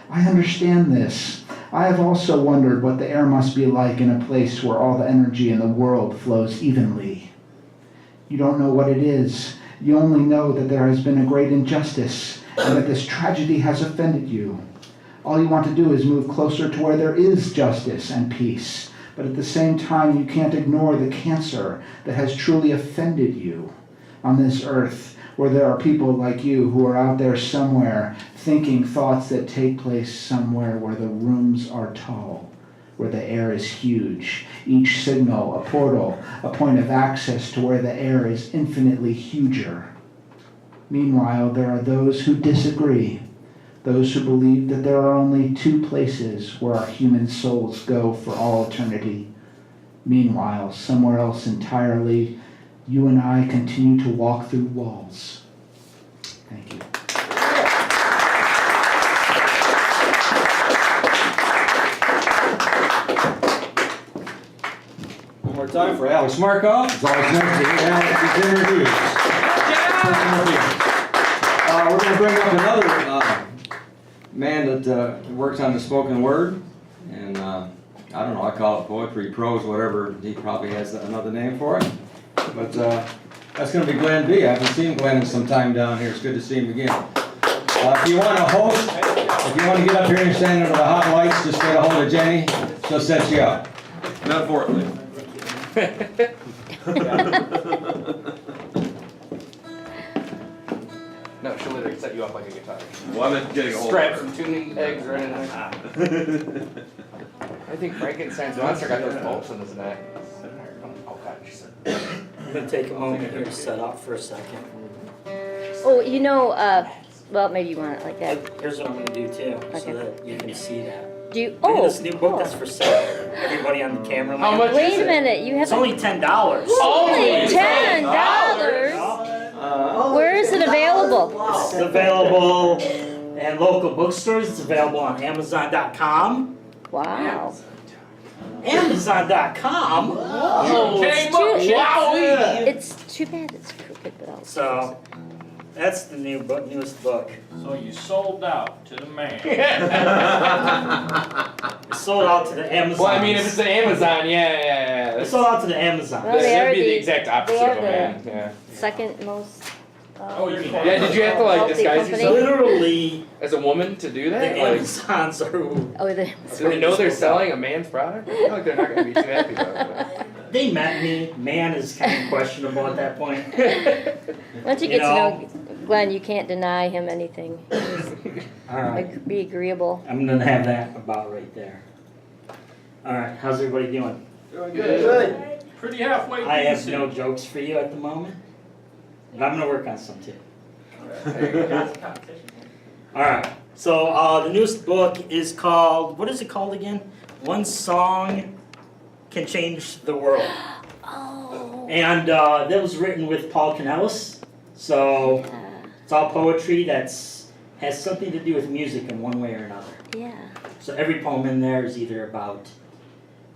I understand this. I have also wondered what the air must be like in a place where all the energy in the world flows evenly. You don't know what it is. You only know that there has been a great injustice and that this tragedy has offended you. All you want to do is move closer to where there is justice and peace, but at the same time you can't ignore the cancer that has truly offended you on this earth, where there are people like you who are out there somewhere thinking thoughts that take place somewhere where the rooms are tall, where the air is huge, each signal a portal, a point of access to where the air is infinitely huger. Meanwhile, there are those who disagree, those who believe that there are only two places where our human souls go for all eternity. Meanwhile, somewhere else entirely, you and I continue to walk through walls. Thank you. One more time for Alex Markoff. It's always nice to hear Alex's interviews. We're going to bring up another man that works on the spoken word, and I don't know, I call it poetry, prose, whatever. He probably has another name for it. But that's going to be Glen B. I haven't seen Glen in some time down here. It's good to see him again. If you want to host, if you want to get up here and stand under the hot lights, just get a hold of Jenny. She'll set you up. Metaphorically. No, she'll literally set you up like a guitar. Well, I'm getting a hold Strap of her. some tuning pegs right in there. I think Frankenstein's monster got those bolts in his neck. Oh god, she said. I'm gonna take a moment here to set up for a second. Oh, well, maybe you want it like that. Here's what I'm gonna do too, Okay. so that you can see that. Do you? Look at Oh. this new book that's for sale. Everybody on the camera. How much Wait is a it? minute. You have It's only $10. only $10. Where is it available? It's available in local bookstores. It's available on Amazon.com. Wow. Amazon.com. It's too bad it's crooked, but I'll. So that's the newest book. So you sold out to the man. It's sold out to the Amazon. Well, I mean, if it's an Amazon, yeah. It's sold out to the Amazon. Well, they That'd are be the the- exact they opposite are of a man. Yeah. Second most. Oh, you mean- Yeah, did you have to like healthy disguise company? yourself Literally, as a woman to do the that? Like, Amazons are who. Oh, do they know they're selling a man's product? I feel like they're not going to be too happy about that. They met me. Man is kind of questionable at that point. Once you get to know Glenn, you can't deny him anything. All right. Be agreeable. I'm gonna have that about right there. All right, how's everybody doing? Doing good. Pretty halfway I have decent. no jokes for you at the moment, but I'm gonna work on some too. All right, So the newest book is called, what is it called again? One Song Can Change the World. Oh. And that was written with Paul Canellis. So it's all poetry that's has something to do with music in one way or another. Yeah. So every poem in there is either about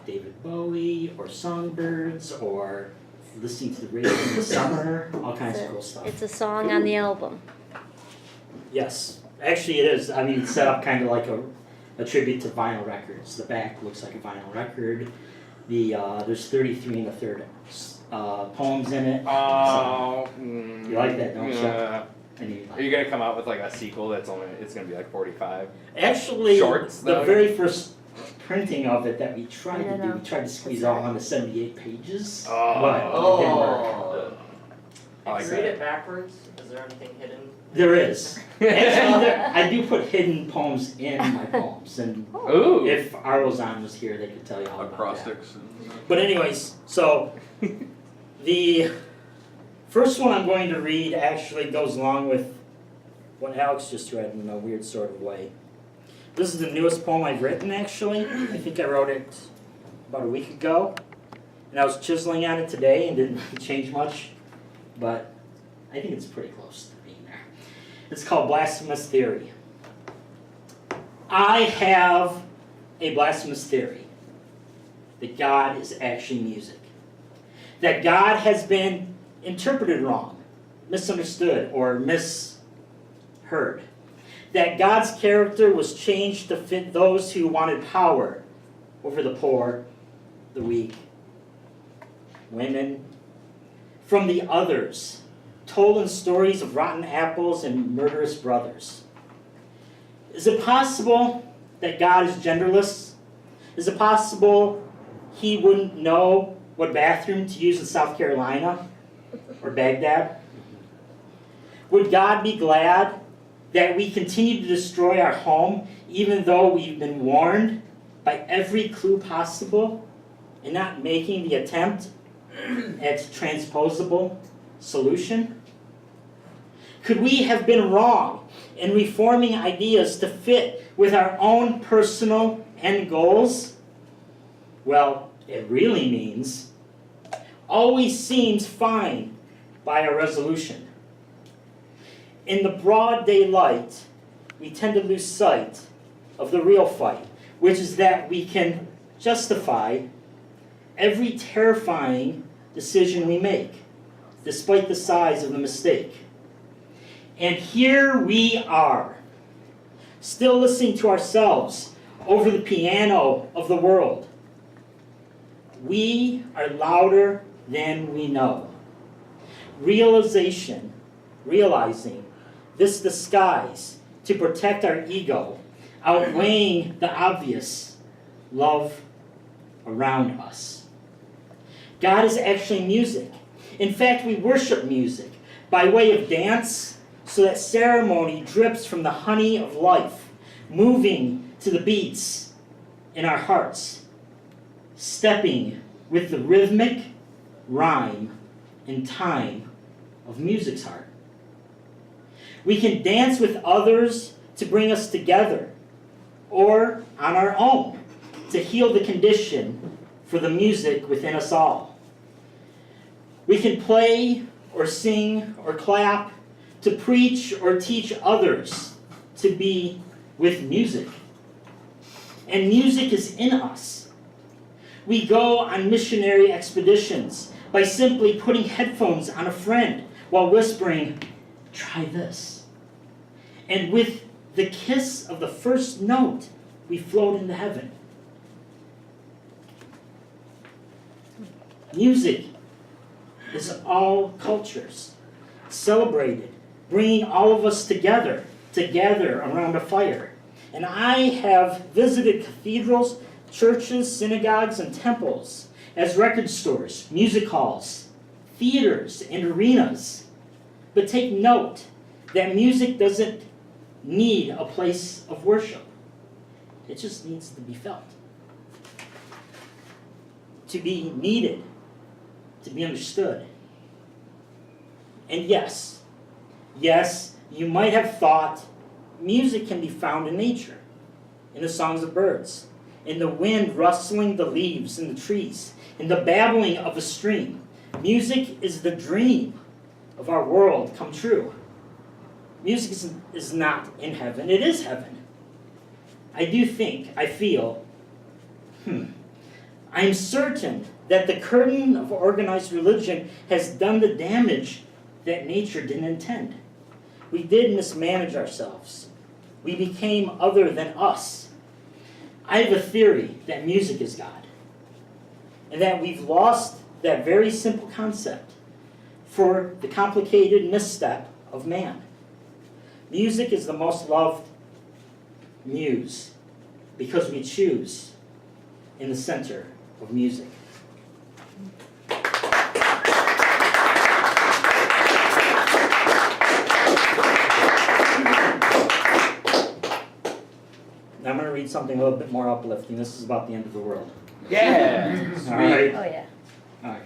David Bowie or songbirds or listening to the radio in the summer, all kinds of cool stuff. It's a song on the album. Yes, actually it is. I mean, it's set up kind of like a tribute to vinyl records. The back looks like a vinyl record. There's 33 and a third poems in it. Oh, You like that, don't you? Are you gonna come out with like a sequel that's it's gonna be like 45? Actually, shorts, the though? very first printing of it that we tried to do, know. we tried to squeeze all onto 78 pages, Oh. but it didn't work. I like If you read that. it backwards, is there anything hidden? There is. Actually, I do put hidden poems in my poems, and Ooh. if Arlozan was here, they could tell you all about that. Acrostics. But anyways, so the first one I'm going to read actually goes along with what Alex just read in a weird sort of way. This is the newest poem I've written, actually. I think I wrote it about a week ago. And I was chiseling on it today and didn't really change much. But I think it's pretty close to being there. It's called Blasphemous Theory. I have a blasphemous theory that God is actually music. That God has been interpreted wrong, misunderstood, or misheard. That God's character was changed to fit those who wanted power over the poor, the weak, women, from the others, told in stories of rotten apples and murderous brothers. Is it possible that God is genderless? Is it possible he wouldn't know what bathroom to use in South Carolina or Baghdad? Would God be glad that we continue to destroy our home even though we've been warned by every clue possible and not making the attempt at transposable solution? Could we have been wrong in reforming ideas to fit with our own personal end goals? Well, it really means always seems fine by our resolution. In the broad daylight, we tend to lose sight of the real fight, which is that we can justify every terrifying decision we make, despite the size of the mistake. And here we are, still listening to ourselves over the piano of the world. We are louder than we know. Realizing this disguise to protect our ego, outweighing the obvious love around us. God is actually music. In fact, we worship music by way of dance, so that ceremony drips from the honey of life, moving to the beats in our hearts, stepping with the rhythmic rhyme and time of music's heart. We can dance with others to bring us together, or on our own to heal the condition for the music within us all. We can play or sing or clap to preach or teach others to be with music. And music is in us. We go on missionary expeditions by simply putting headphones on a friend while whispering, "Try this." And with the kiss of the first note, we float into heaven. Music is all cultures, celebrated, bringing all of us together around a fire. And I have visited cathedrals, churches, synagogues, and temples as record stores, music halls, theaters, and arenas. But take note that music doesn't need a place of worship. It just needs to be felt, to be needed, to be understood. And yes, you might have thought music can be found in nature, in the songs of birds, in the wind rustling the leaves in the trees, in the babbling of a stream. Music is the dream of our world come true. Music is not in heaven, it is heaven. I feel, I'm certain that the curtain of organized religion has done the damage that nature didn't intend. We did mismanage ourselves. We became other than us. I have a theory that music is God, and that we've lost that very simple concept for the complicated misstep of man. Music is the most loved muse because we choose in the center of music. Now I'm going to read something a little bit more uplifting. This is about the end of the world. Yeah. All right. Oh, yeah. Okay.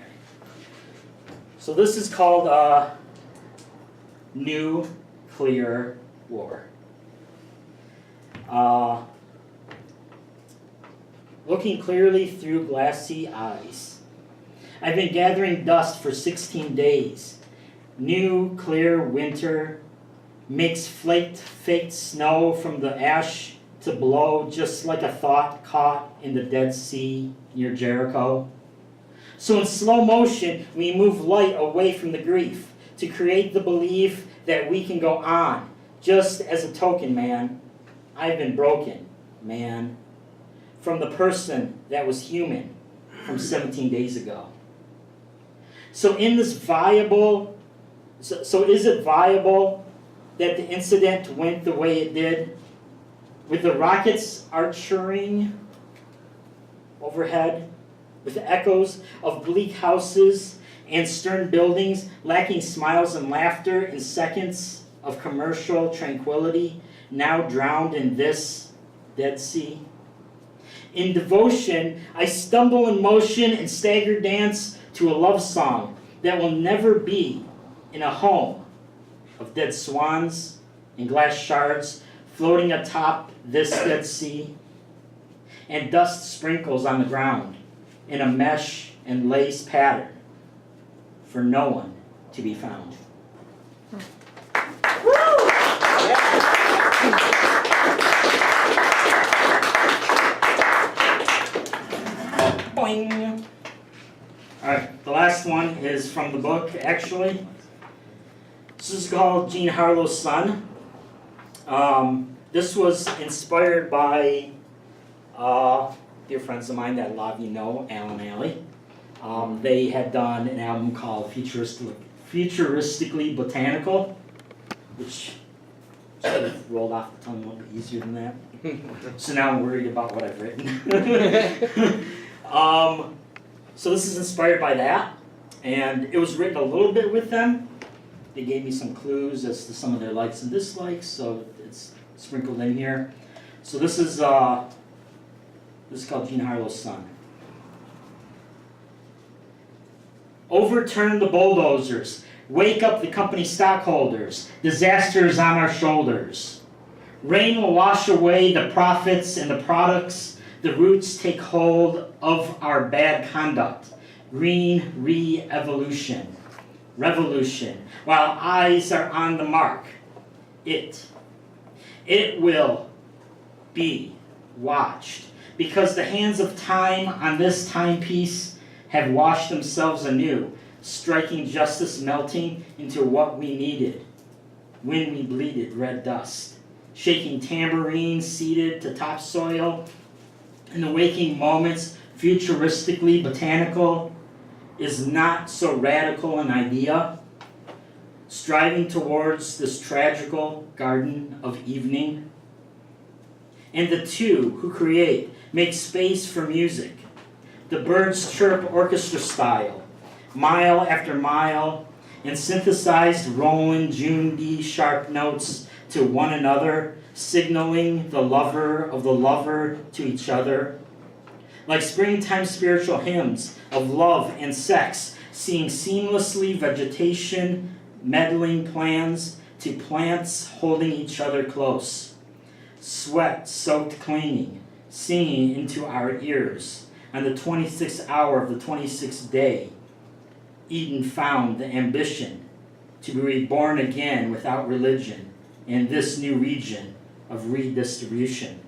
So this is called Nuclear War. Looking clearly through glassy eyes. I've been gathering dust for 16 days. New, clear winter makes faked snow from the ash to blow just like a thought caught in the Dead Sea near Jericho. So in slow motion, we move light away from the grief to create the belief that we can go on. Just as a token, man, I've been broken, man, from the person that was human from 17 days ago. So is it viable that the incident went the way it did? With the rockets arching overhead, with the echoes of bleak houses and stern buildings lacking smiles and laughter in seconds of commercial tranquility, now drowned in this Dead Sea. In devotion, I stumble in motion and stagger dance to a love song that will never be in a home of dead swans and glass shards floating atop this Dead Sea, and dust sprinkles on the ground in a mesh and lace pattern for no one to be found. Boing. All right, the last one is from the book, actually. This is called Jean Harlow's Son. This was inspired by dear friends of mine that a lot of you know, Al and Allie. They had done an album called Futuristically Botanical, which sort of rolled off the tongue a little bit easier than that. So now I'm worried about what I've written. So this is inspired by that, and it was written a little bit with them. They gave me some clues as to some of their likes and dislikes, so it's sprinkled in here. So this is called Jean Harlow's Son. Overturn the bulldozers. Wake up the company stockholders. Disasters on our shoulders. Rain will wash away the profits and the products. The roots take hold of our bad conduct. Green re-evolution. Revolution. While eyes are on the mark. It will be watched. Because the hands of time on this timepiece have washed themselves anew, striking justice melting into what we needed when we bleeded red dust, shaking tambourines seated to topsoil. In the waking moments, futuristically botanical is not so radical an idea, striving towards this tragical garden of evening. And the two who create make space for music. The birds chirp orchestra style, mile after mile, and synthesized Roland June D sharp notes to one another, signaling the lover of the lover to each other. Like springtime spiritual hymns of love and sex, seeing seamlessly vegetation, meddling plans, to plants holding each other close, sweat-soaked cleaning, singing into our ears. On the 26th hour of the 26th day, Eden found the ambition to be reborn again without religion in this new region of redistribution,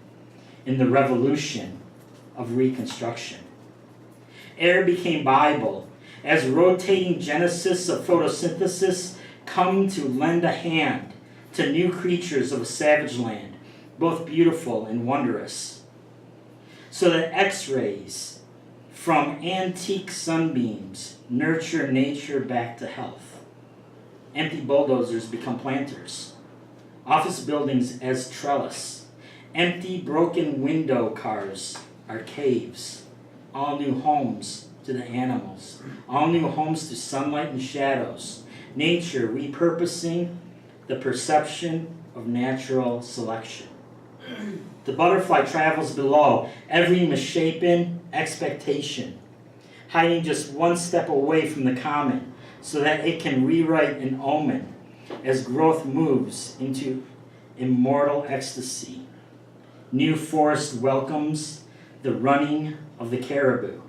in the revolution of reconstruction. Air became Bible as rotating genesis of photosynthesis come to lend a hand to new creatures of a savage land, both beautiful and wondrous. So that X-rays from antique sunbeams nurture nature back to health. Empty bulldozers become planters. Office buildings as trellis. Empty broken window cars are caves. All new homes to the animals. All new homes to sunlight and shadows. Nature repurposing the perception of natural selection. The butterfly travels below every misshapen expectation, hiding just one step away from the common so that it can rewrite an omen as growth moves into immortal ecstasy. New forest welcomes the running of the caribou,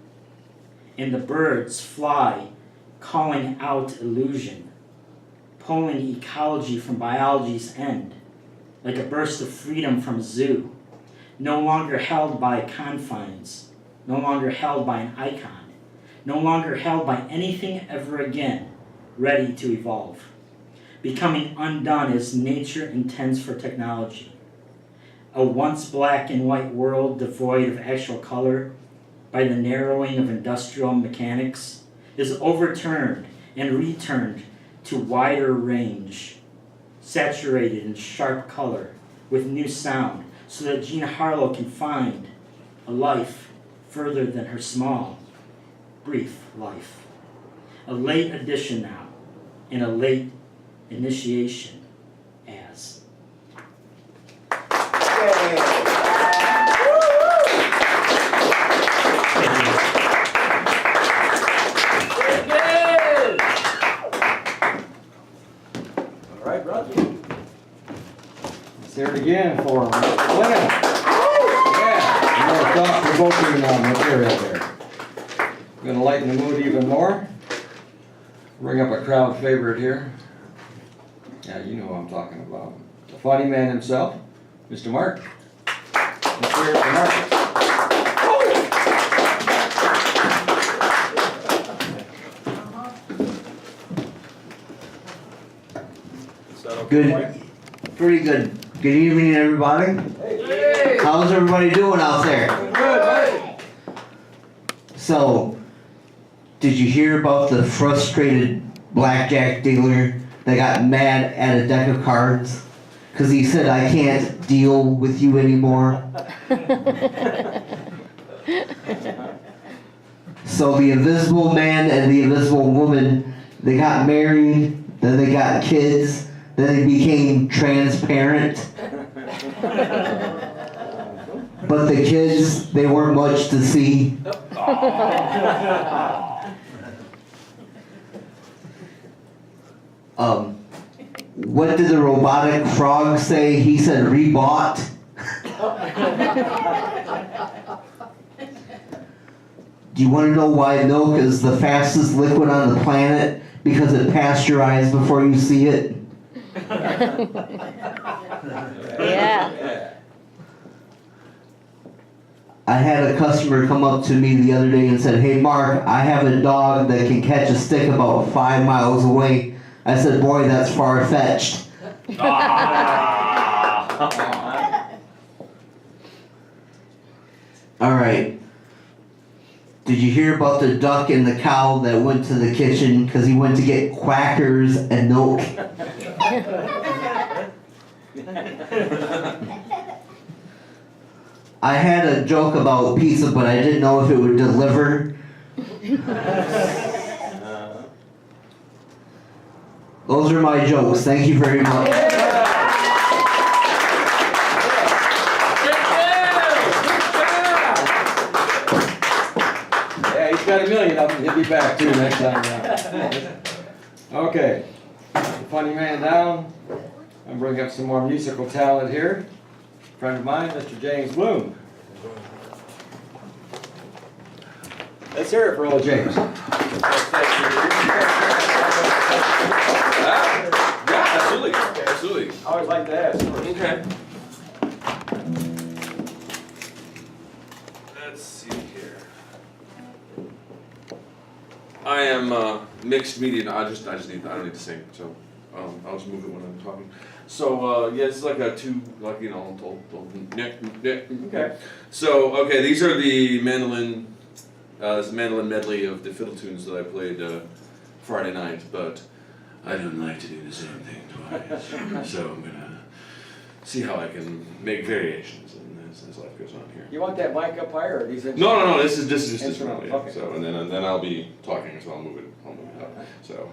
and the birds fly, calling out illusion, pulling ecology from biology's end, like a burst of freedom from a zoo, no longer held by confines, no longer held by an icon, no longer held by anything ever again, ready to evolve, becoming undone as nature intends for technology. A once black and white world devoid of actual color by the narrowing of industrial mechanics is overturned and returned to wider range, saturated in sharp color with new sound, so that Jean Harlow can find a life further than her small, brief life. A late addition now, and a late initiation as. All right, brother. Let's hear it again for him. Flint. Yeah, more thought-provoking material there. Gonna lighten the mood even more. Bring up a crowd favorite here. Yeah, you know who I'm talking about. The funny man himself, Mr. Marc. Let's hear it for Mark. Good, pretty good. Good evening, everybody. Hey. How's everybody doing out there? Good. So, did you hear about the frustrated blackjack dealer that got mad at a deck of cards? Because he said, I can't deal with you anymore. So the invisible man and the invisible woman, they got married, then they got kids, then they became transparent. But the kids, they weren't much to see. What did the robotic frog say? He said rebought. Do you want to know why milk is the fastest liquid on the planet? Because it pasteurized before you see it? Yeah. I had a customer come up to me the other day and said, hey Mark, I have a dog that can catch a stick about 5 miles away. I said, boy, that's far-fetched. All right. Did you hear about the duck and the cow that went to the kitchen because he went to get quackers and milk? I had a joke about pizza, but I didn't know if it would deliver. Those are my jokes. Thank you very much. Yeah, he's got a million of them. He'll be back too next time around. Okay. The funny man down. I'll bring up some more musical talent here. Friend of mine, Mr. James Blum. Let's hear it for old James. Yeah, absolutely, absolutely. I always like to ask. Okay. Let's see here. I am mixed media. I don't need to sing, so I'll just move it when I'm talking. So yeah, it's like a Okay. So okay, these are the mandolin. This is the mandolin medley of the fiddle tunes that I played Friday night, but I don't like to do the same thing twice. So I'm gonna see how I can make variations as life goes on here. You want that mic up higher, or these? No. This is just instrumental. yeah. Okay. So and then I'll be talking, so I'll move it up. So.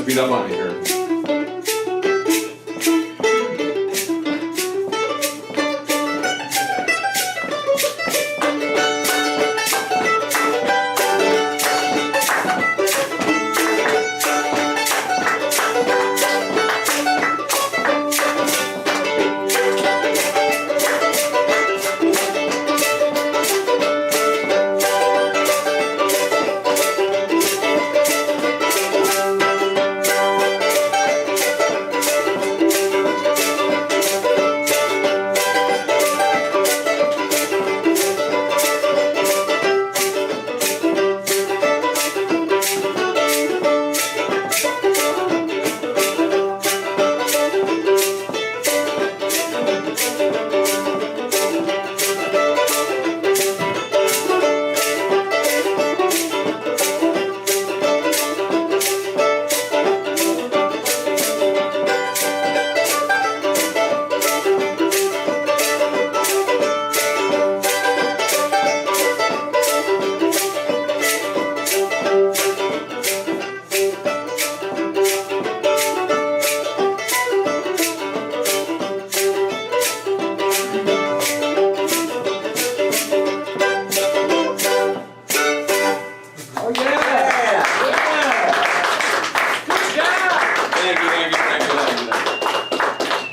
Speed up on me here.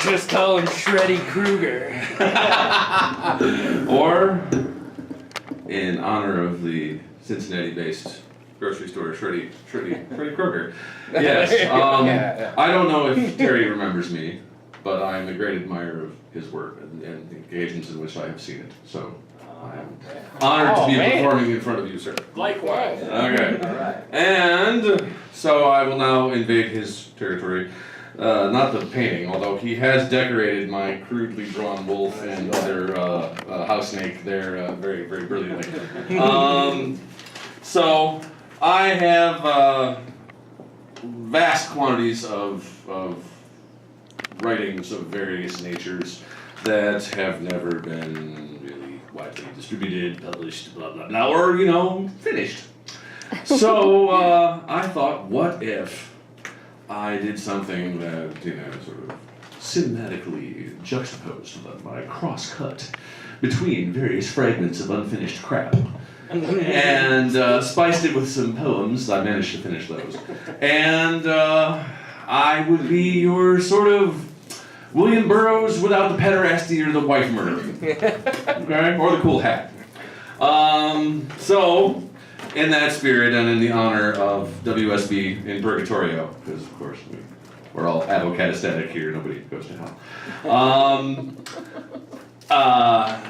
Just call him Shreddy Krueger. Or, in honor of the Cincinnati-based grocery store, Shreddy Krueger. Yes. I don't know if Terry remembers me, but I'm a great admirer of his work and the occasions in which I have seen it. So I am honored to be performing in front of you, sir. Likewise. Okay. And so I will now invade his territory. Not the painting, although he has decorated my crudely drawn wolf and other house snake there very, very brilliantly. So I have vast quantities of writings of various natures that have never been really widely distributed, published, blah, blah, blah, or, finished. So I thought, what if I did something that, sort of cinematically juxtaposed by cross-cut between various fragments of unfinished crap. And spiced it with some poems. I managed to finish those. And I would be your sort of William Burroughs without the pederasty or the wife murder. Okay? Or the cool hat. So, in that spirit and in the honor of WSB in Purgatorio, because of course we're all avocadostatic here, nobody goes to hell.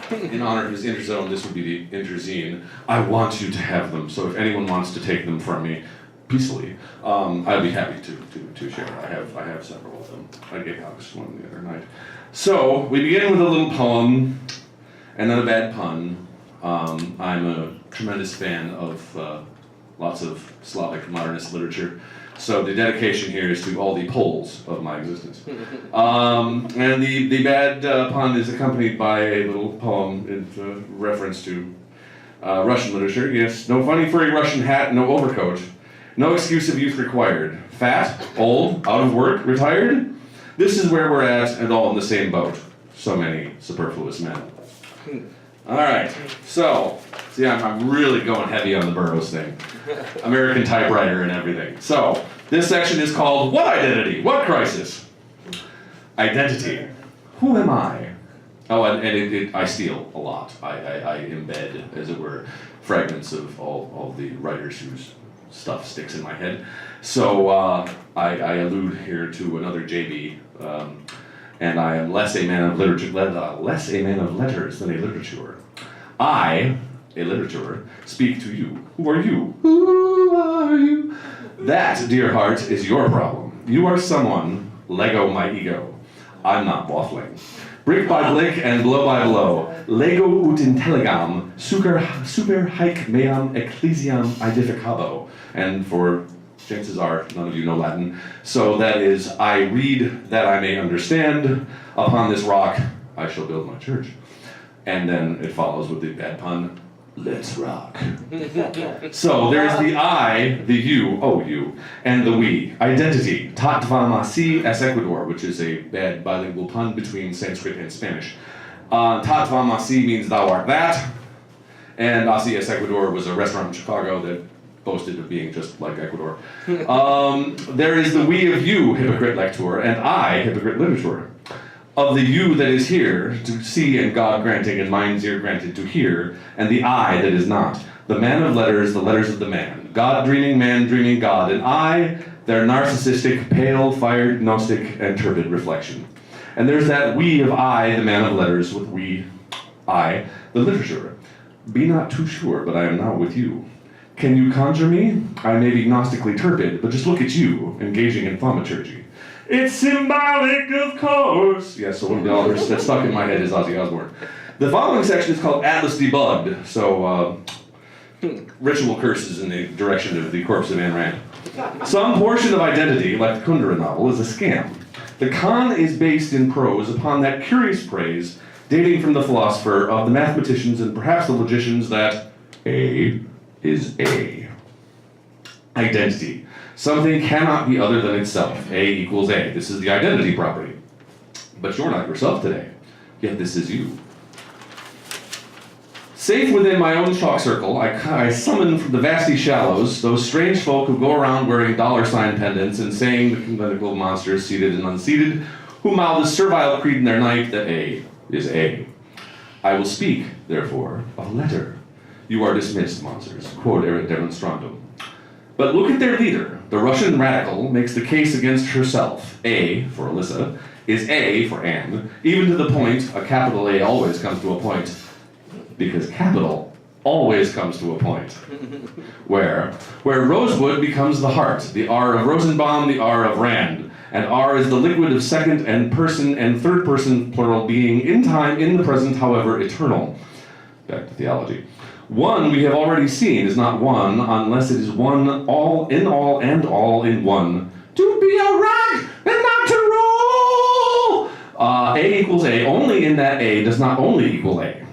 In honor of his interzone, this would be the interzine. I want you to have them, so if anyone wants to take them from me peacefully, I'd be happy to share. I have several of them. I gave Alex one the other night. So we begin with a little poem, and then a bad pun. I'm a tremendous fan of lots of Slavic modernist literature. So the dedication here is to all the Poles of my existence. And the bad pun is accompanied by a little poem in reference to Russian literature. Yes, no funny furry Russian hat, no overcoat. No excuse of youth required. Fat, old, out of work, retired. This is where we're at, and all in the same boat. So many superfluous men. All right, so, see, I'm really going heavy on the Burroughs thing. American typewriter and everything. So, this section is called What Identity? What Crisis? Identity. Who am I? Oh, and I steal a lot. I embed, as it were, fragments of all the writers whose stuff sticks in my head. So, I allude here to another JB, and I am less a man of letters than a literature. I, a literature, speak to you. Who are you? Who are you? That, dear heart, is your problem. You are someone, Lego my ego. I'm not waffling. Brick by brick and blow by blow. Lego ut intelligam, super haec meam ecclesiam edificabo. And for chances are, none of you know Latin. So that is, I read that I may understand. Upon this rock, I shall build my church. And then it follows with the bad pun, let's rock. So there's the I, the you, oh you, and the we. Identity, tat vamasi es Ecuador, which is a bad bilingual pun between Sanskrit and Spanish. Tat vamasi means thou art that, and Asi es Ecuador was a restaurant in Chicago that boasted of being just like Ecuador. There is the we of you, hypocrite lector, and I, hypocrite literature. Of the you that is here, to see and God granting and mind's ear granted to hear, and the I that is not. The man of letters, the letters of the man. God dreaming, man dreaming God, and I, their narcissistic, pale, fired, gnostic, and turbid reflection. And there's that we of I, the man of letters, with we, I, the literature. Be not too sure, but I am now with you. Can you conjure me? I may be gnostically turbid, but just look at you, engaging in thaumaturgy. It's symbolic, of course. Yes, so one of the authors that stuck in my head is Ozzy Osbourne. The following section is called Atlas Debugged, so ritual curses in the direction of the corpse of Ayn Rand. Some portion of identity, like the Kundera novel, is a scam. The con is based in prose upon that curious praise dating from the philosopher of the mathematicians and perhaps the logicians that A is A. Identity. Something cannot be other than itself. A equals A. This is the identity property. But you're not yourself today. Yet this is you. Safe within my own chalk circle, I summon from the vasty shallows those strange folk who go around wearing $ pendants and saying the political monsters seated and unseated, who mouth a servile creed in their night that A is A. I will speak, therefore, of a letter. You are dismissed, monsters. Quod erat demonstrandum. But look at their leader. The Russian radical makes the case against herself. A, for Alyssa, is A for Anne, even to the point a capital A always comes to a point, because capital always comes to a point. Where Rosewood becomes the heart, the R of Rosenbaum, the R of Rand, and are is the liquid of second and person and third person plural being in time, in the present, however, eternal. Back to theology. One we have already seen is not one unless it is one all and all in one. To be a rock and not to roll! A equals A only in that A does not only equal A.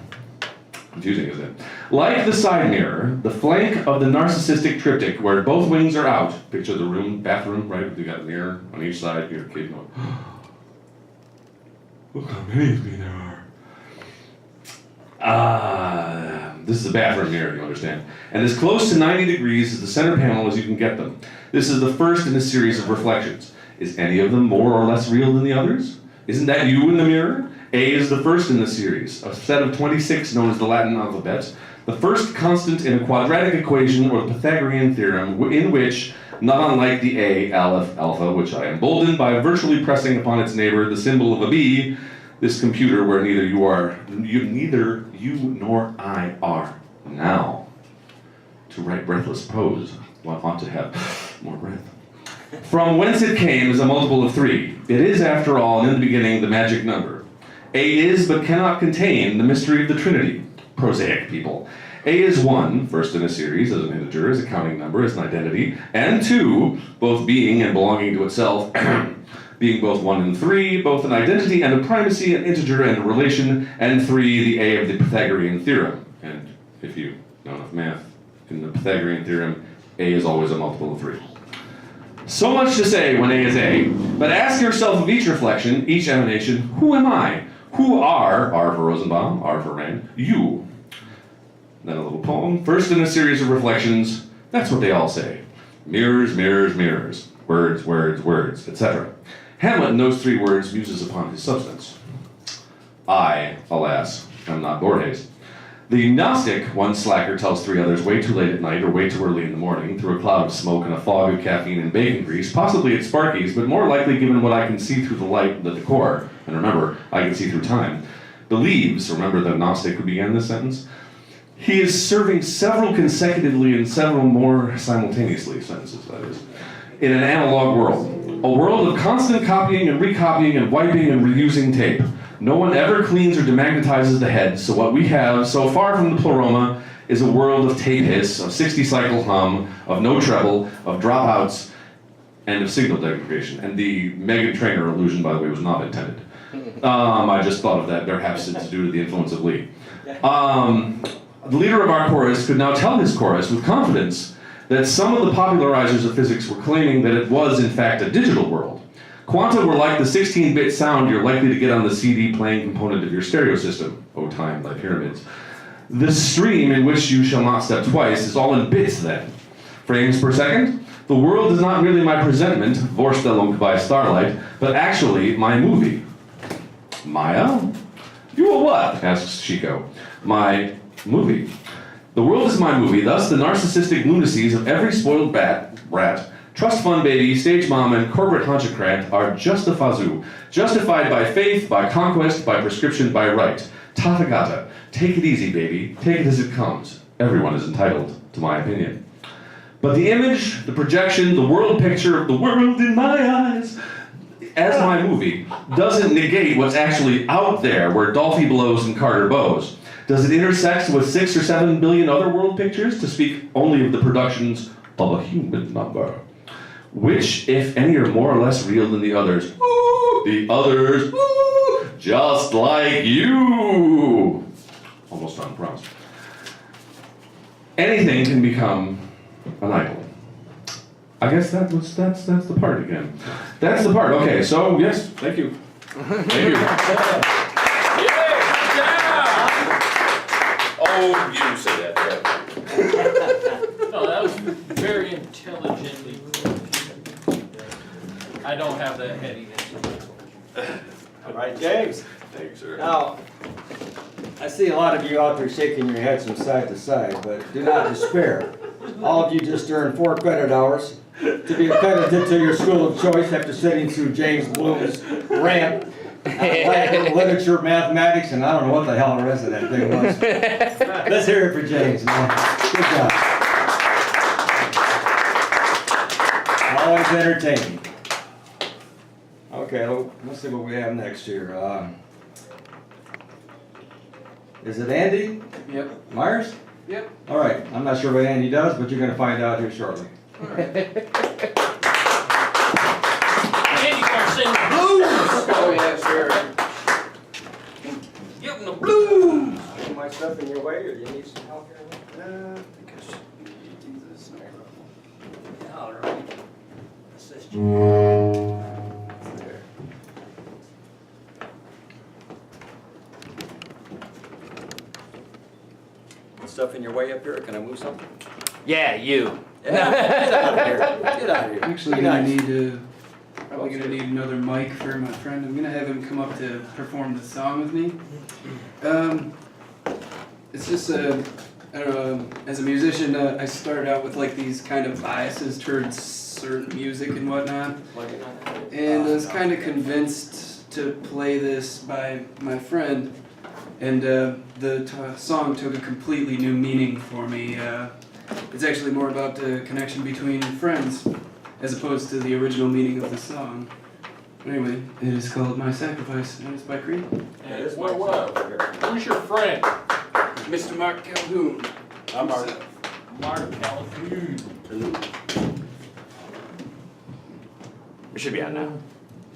Confusing, isn't it? Like the side mirror, the flank of the narcissistic triptych where both wings are out. Picture the room, bathroom, right? You got a mirror on each side, your kid going, look how many of me there are. This is a bathroom mirror, you understand. And as close to 90 degrees as the center panel as you can get them. This is the first in a series of reflections. Is any of them more or less real than the others? Isn't that you in the mirror? A is the first in the series, a set of 26 known as the Latin alphabet, the first constant in a quadratic equation or the Pythagorean theorem in which, not unlike the A, aleph, alpha, which I emboldened by virtually pressing upon its neighbor the symbol of a B, this computer where neither you nor I are now. To write breathless prose, one ought to have more breath. From whence it came is a multiple of 3. It is, after all, in the beginning, the magic number. A is, but cannot contain, the mystery of the Trinity. Prosaic people. A is 1, first in a series, as an integer, as a counting number, as an identity, and 2, both being and belonging to itself, being both 1 and 3, both an identity and a primacy, an integer and a relation, and 3, the A of the Pythagorean theorem. And if you know enough math, in the Pythagorean theorem, A is always a multiple of 3. So much to say when A is A, but ask yourself of each reflection, each emanation, who am I? Who are, R for Rosenbaum, R for Rand, you? Then a little poem, first in a series of reflections, that's what they all say. Mirrors, mirrors, mirrors, words, words, words, etc. Hamlet in those 3 words muses upon his substance. I, alas, am not Borges. The Gnostic, one slacker tells 3 others way too late at night or way too early in the morning, through a cloud of smoke and a fog of caffeine and bacon grease, possibly at Sparky's, but more likely given what I can see through the light, the decor, and remember, I can see through time, believes, remember the Gnostic who began this sentence, he is serving several consecutively and several more simultaneously, sentences that is, in an analog world. A world of constant copying and recopying and wiping and reusing tape. No one ever cleans or demagnetizes the head, so what we have, so far from the pleroma, is a world of tape hiss, of 60-cycle hum, of no treble, of dropouts, and of signal degradation. And the Meghan Trainor illusion, by the way, was not intended. I just thought of that, perhaps it's due to the influence of Lee. The leader of our chorus could now tell his chorus with confidence that some of the popularizers of physics were claiming that it was, in fact, a digital world. Quanta were like the 16-bit sound you're likely to get on the CD playing component of your stereo system. Oh, time, thy pyramids. The stream in which you shall not step twice is all in bits then. Frames per second? The world is not merely my presentment, Vorstellung by starlight, but actually my movie. Maya? You a what? Asks Chico. My movie. The world is my movie, thus the narcissistic lunacies of every spoiled brat, trust fund baby, stage mom, and corporate honchocrat are justified by faith, by conquest, by prescription, by right. Tathagata. Take it easy, baby. Take it as it comes. Everyone is entitled to my opinion. But the image, the projection, the world picture of the world in my eyes, as my movie, doesn't negate what's actually out there where Dolphy blows and Carter bows. Does it intersect with 6 or 7 billion other world pictures, to speak only of the productions of a human number? Which, if any, are more or less real than the others? Ooh, the others, ooh, just like you. Almost on promise. Anything can become an idol. I guess that's the part again. That's the part. Okay, so yes, thank you. Thank you. Oh, you said that. No, that was very intelligently put. I don't have that headiness. All right, James. Thanks, sir. Now, I see a lot of you out there shaking your heads from side to side, but do not despair. All of you just earned 4 credit hours to be accredited to your school of choice after sitting through James Blum's rant on Latin literature, mathematics, and I don't know what the hell the rest of that thing was. Let's hear it for James, man. Good job. Always entertaining. Okay, let's see what we have next here. Is it Andy Yep. Myers? Yep. All right, I'm not sure what Andy does, but you're gonna find out here shortly. Andy starts singing the blues. Oh, yeah, sure. Give him the blues. Is my stuff in your way, or do you need some help here? I think I should do this. All right. Assist you. There. Stuff in your way up here? Can I move something? Yeah, you. Yeah, get out of here. Get out of here. Actually, Be gonna nice. need probably gonna need another mic for my friend. I'm gonna have him come up to perform the song with me. It's just I don't know. As a musician, I started out with like these kind of biases towards certain music and whatnot, and I was kind of convinced to play this by my friend, and the song took a completely new meaning for me. It's actually more about the connection between friends, as opposed to the original meaning of the song. Anyway, it is called My Sacrifice, and it's by Creed. Hey, who's your friend? Mr. Marc Calhoon. I'm Marc. Marc Calhoon. We should be on now.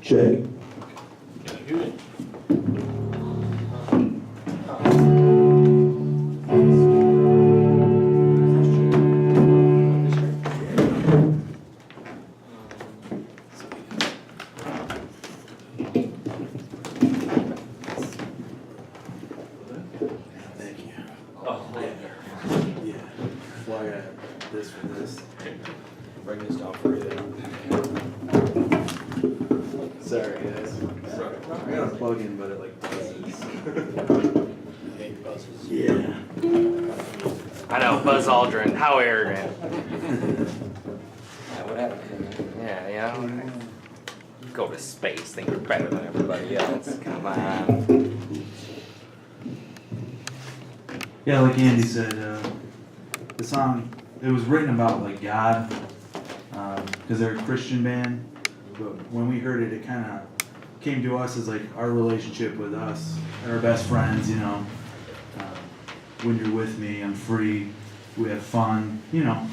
Check. Calhoun. Thank you. Oh, Yeah. Why this for this? Bring this down for you. Sorry, guys. I got a plug in, but it like buzzes. Yeah. I know, Buzz Aldrin. How arrogant. What happened? Yeah, you know. Go to space, think you're better than everybody else. Come on. Yeah, like Andy said, the song, it was written about like God, because they're a Christian band, but when we heard it, it kind of came to us as like our relationship with us, our best friends, you know. When you're with me, I'm free, we have fun, you know.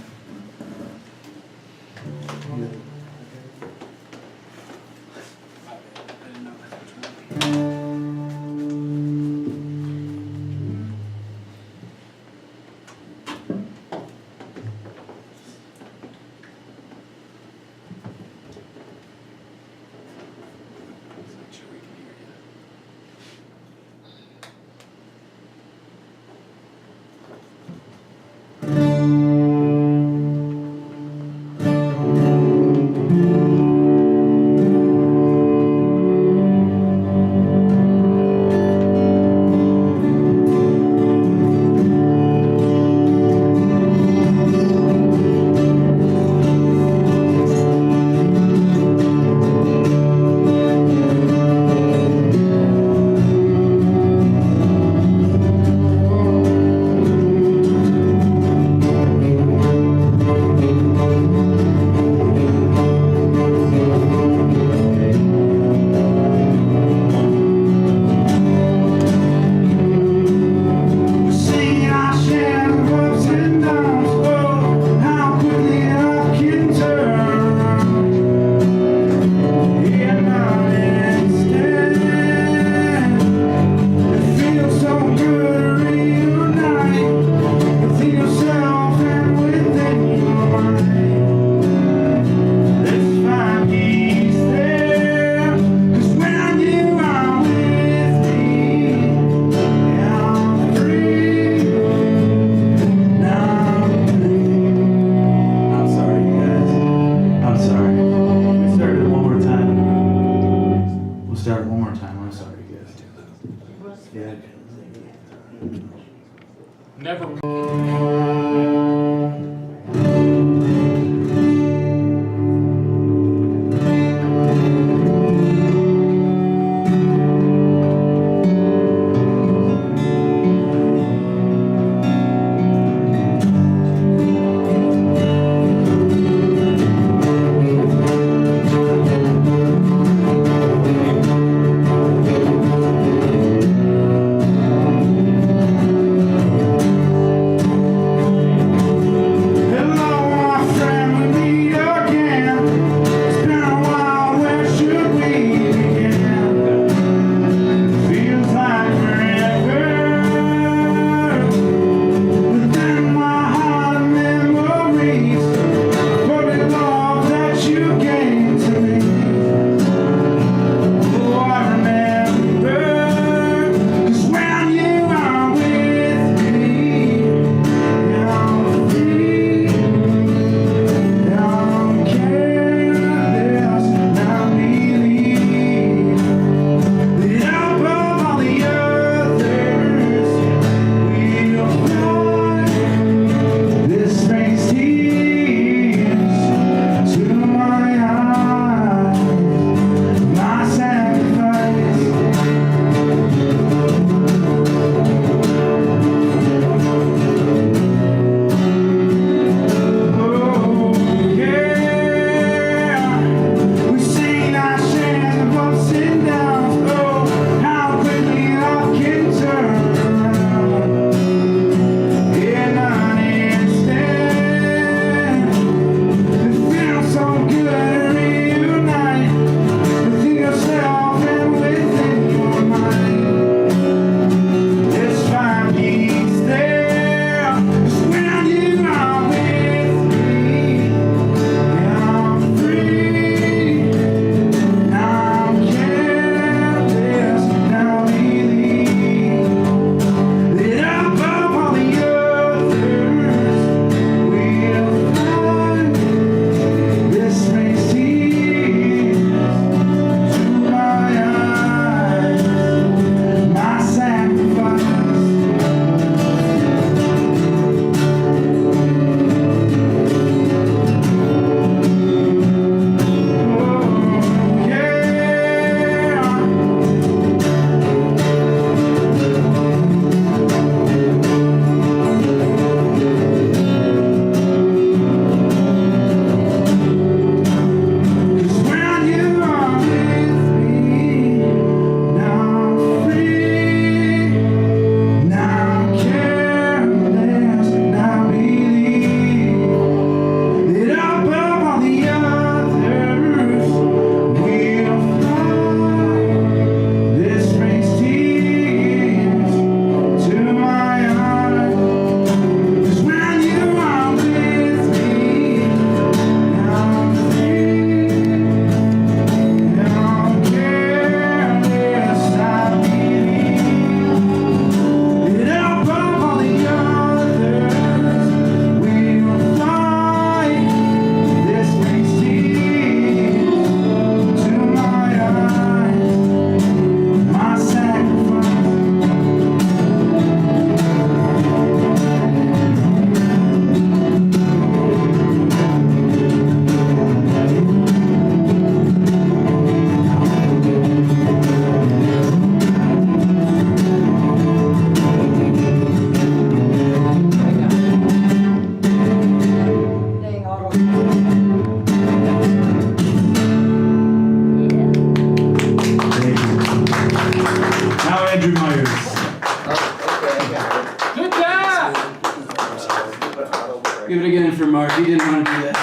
Mark, you didn't want to do that.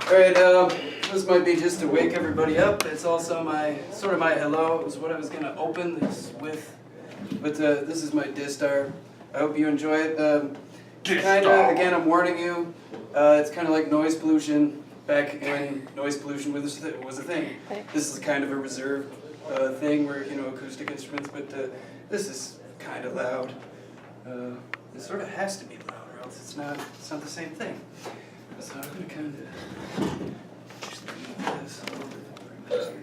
Alright, this might be just to wake everybody up. It's also my hello. It was what I was gonna open this with. But this is my Distar. I hope you enjoy it. Kinda, again, I'm warning you, it's kinda like noise pollution back when noise pollution was a thing. This is kind of a reserved thing where, acoustic instruments, but this is kinda loud. It sort of has to be loud, or else it's not the same thing. So I'm gonna kinda just move this a little bit. Bring this here.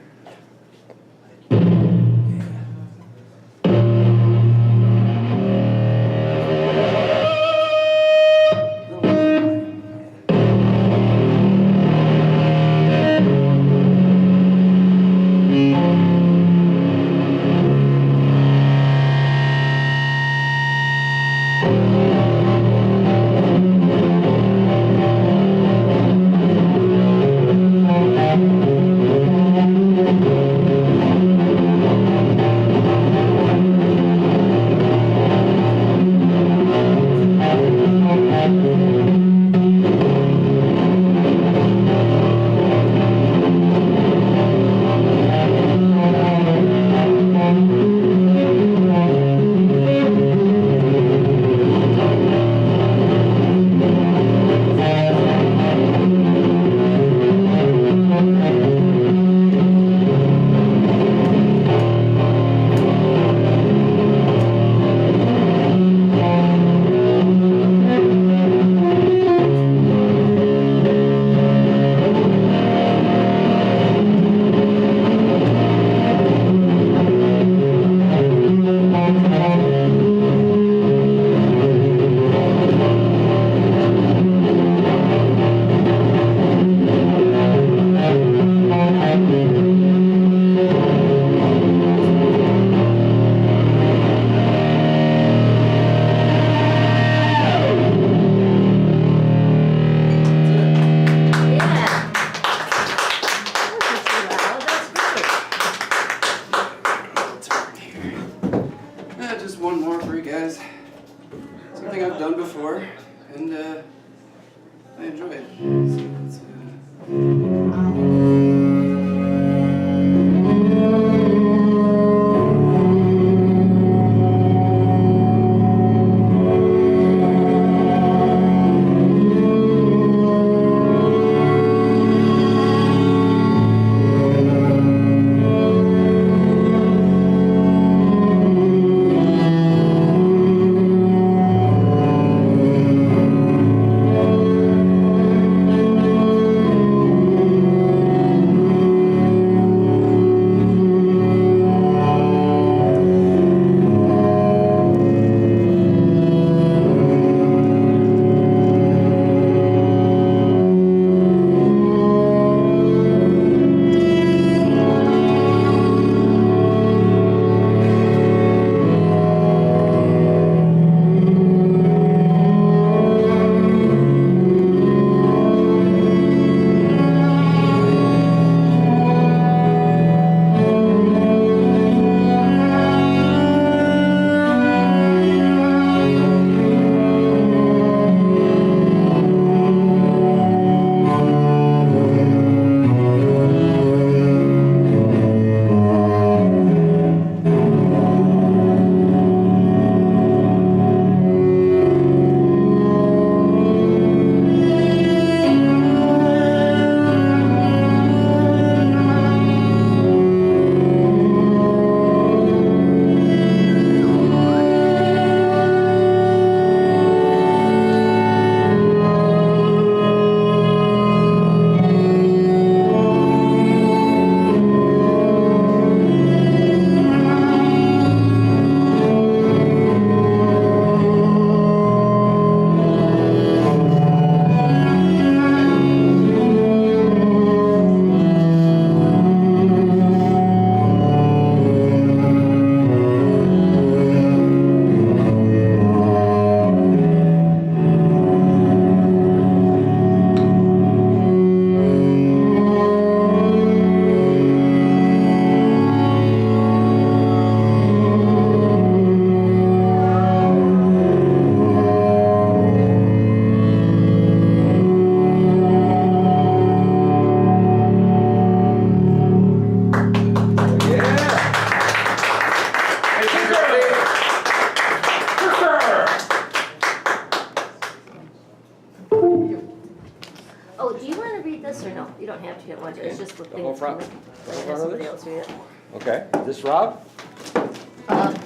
Oh, do you want to read this or no? You don't have to, you don't want to. It's just the thing. whole front? I The whole have front of somebody it? else read it. Okay, is this Rob?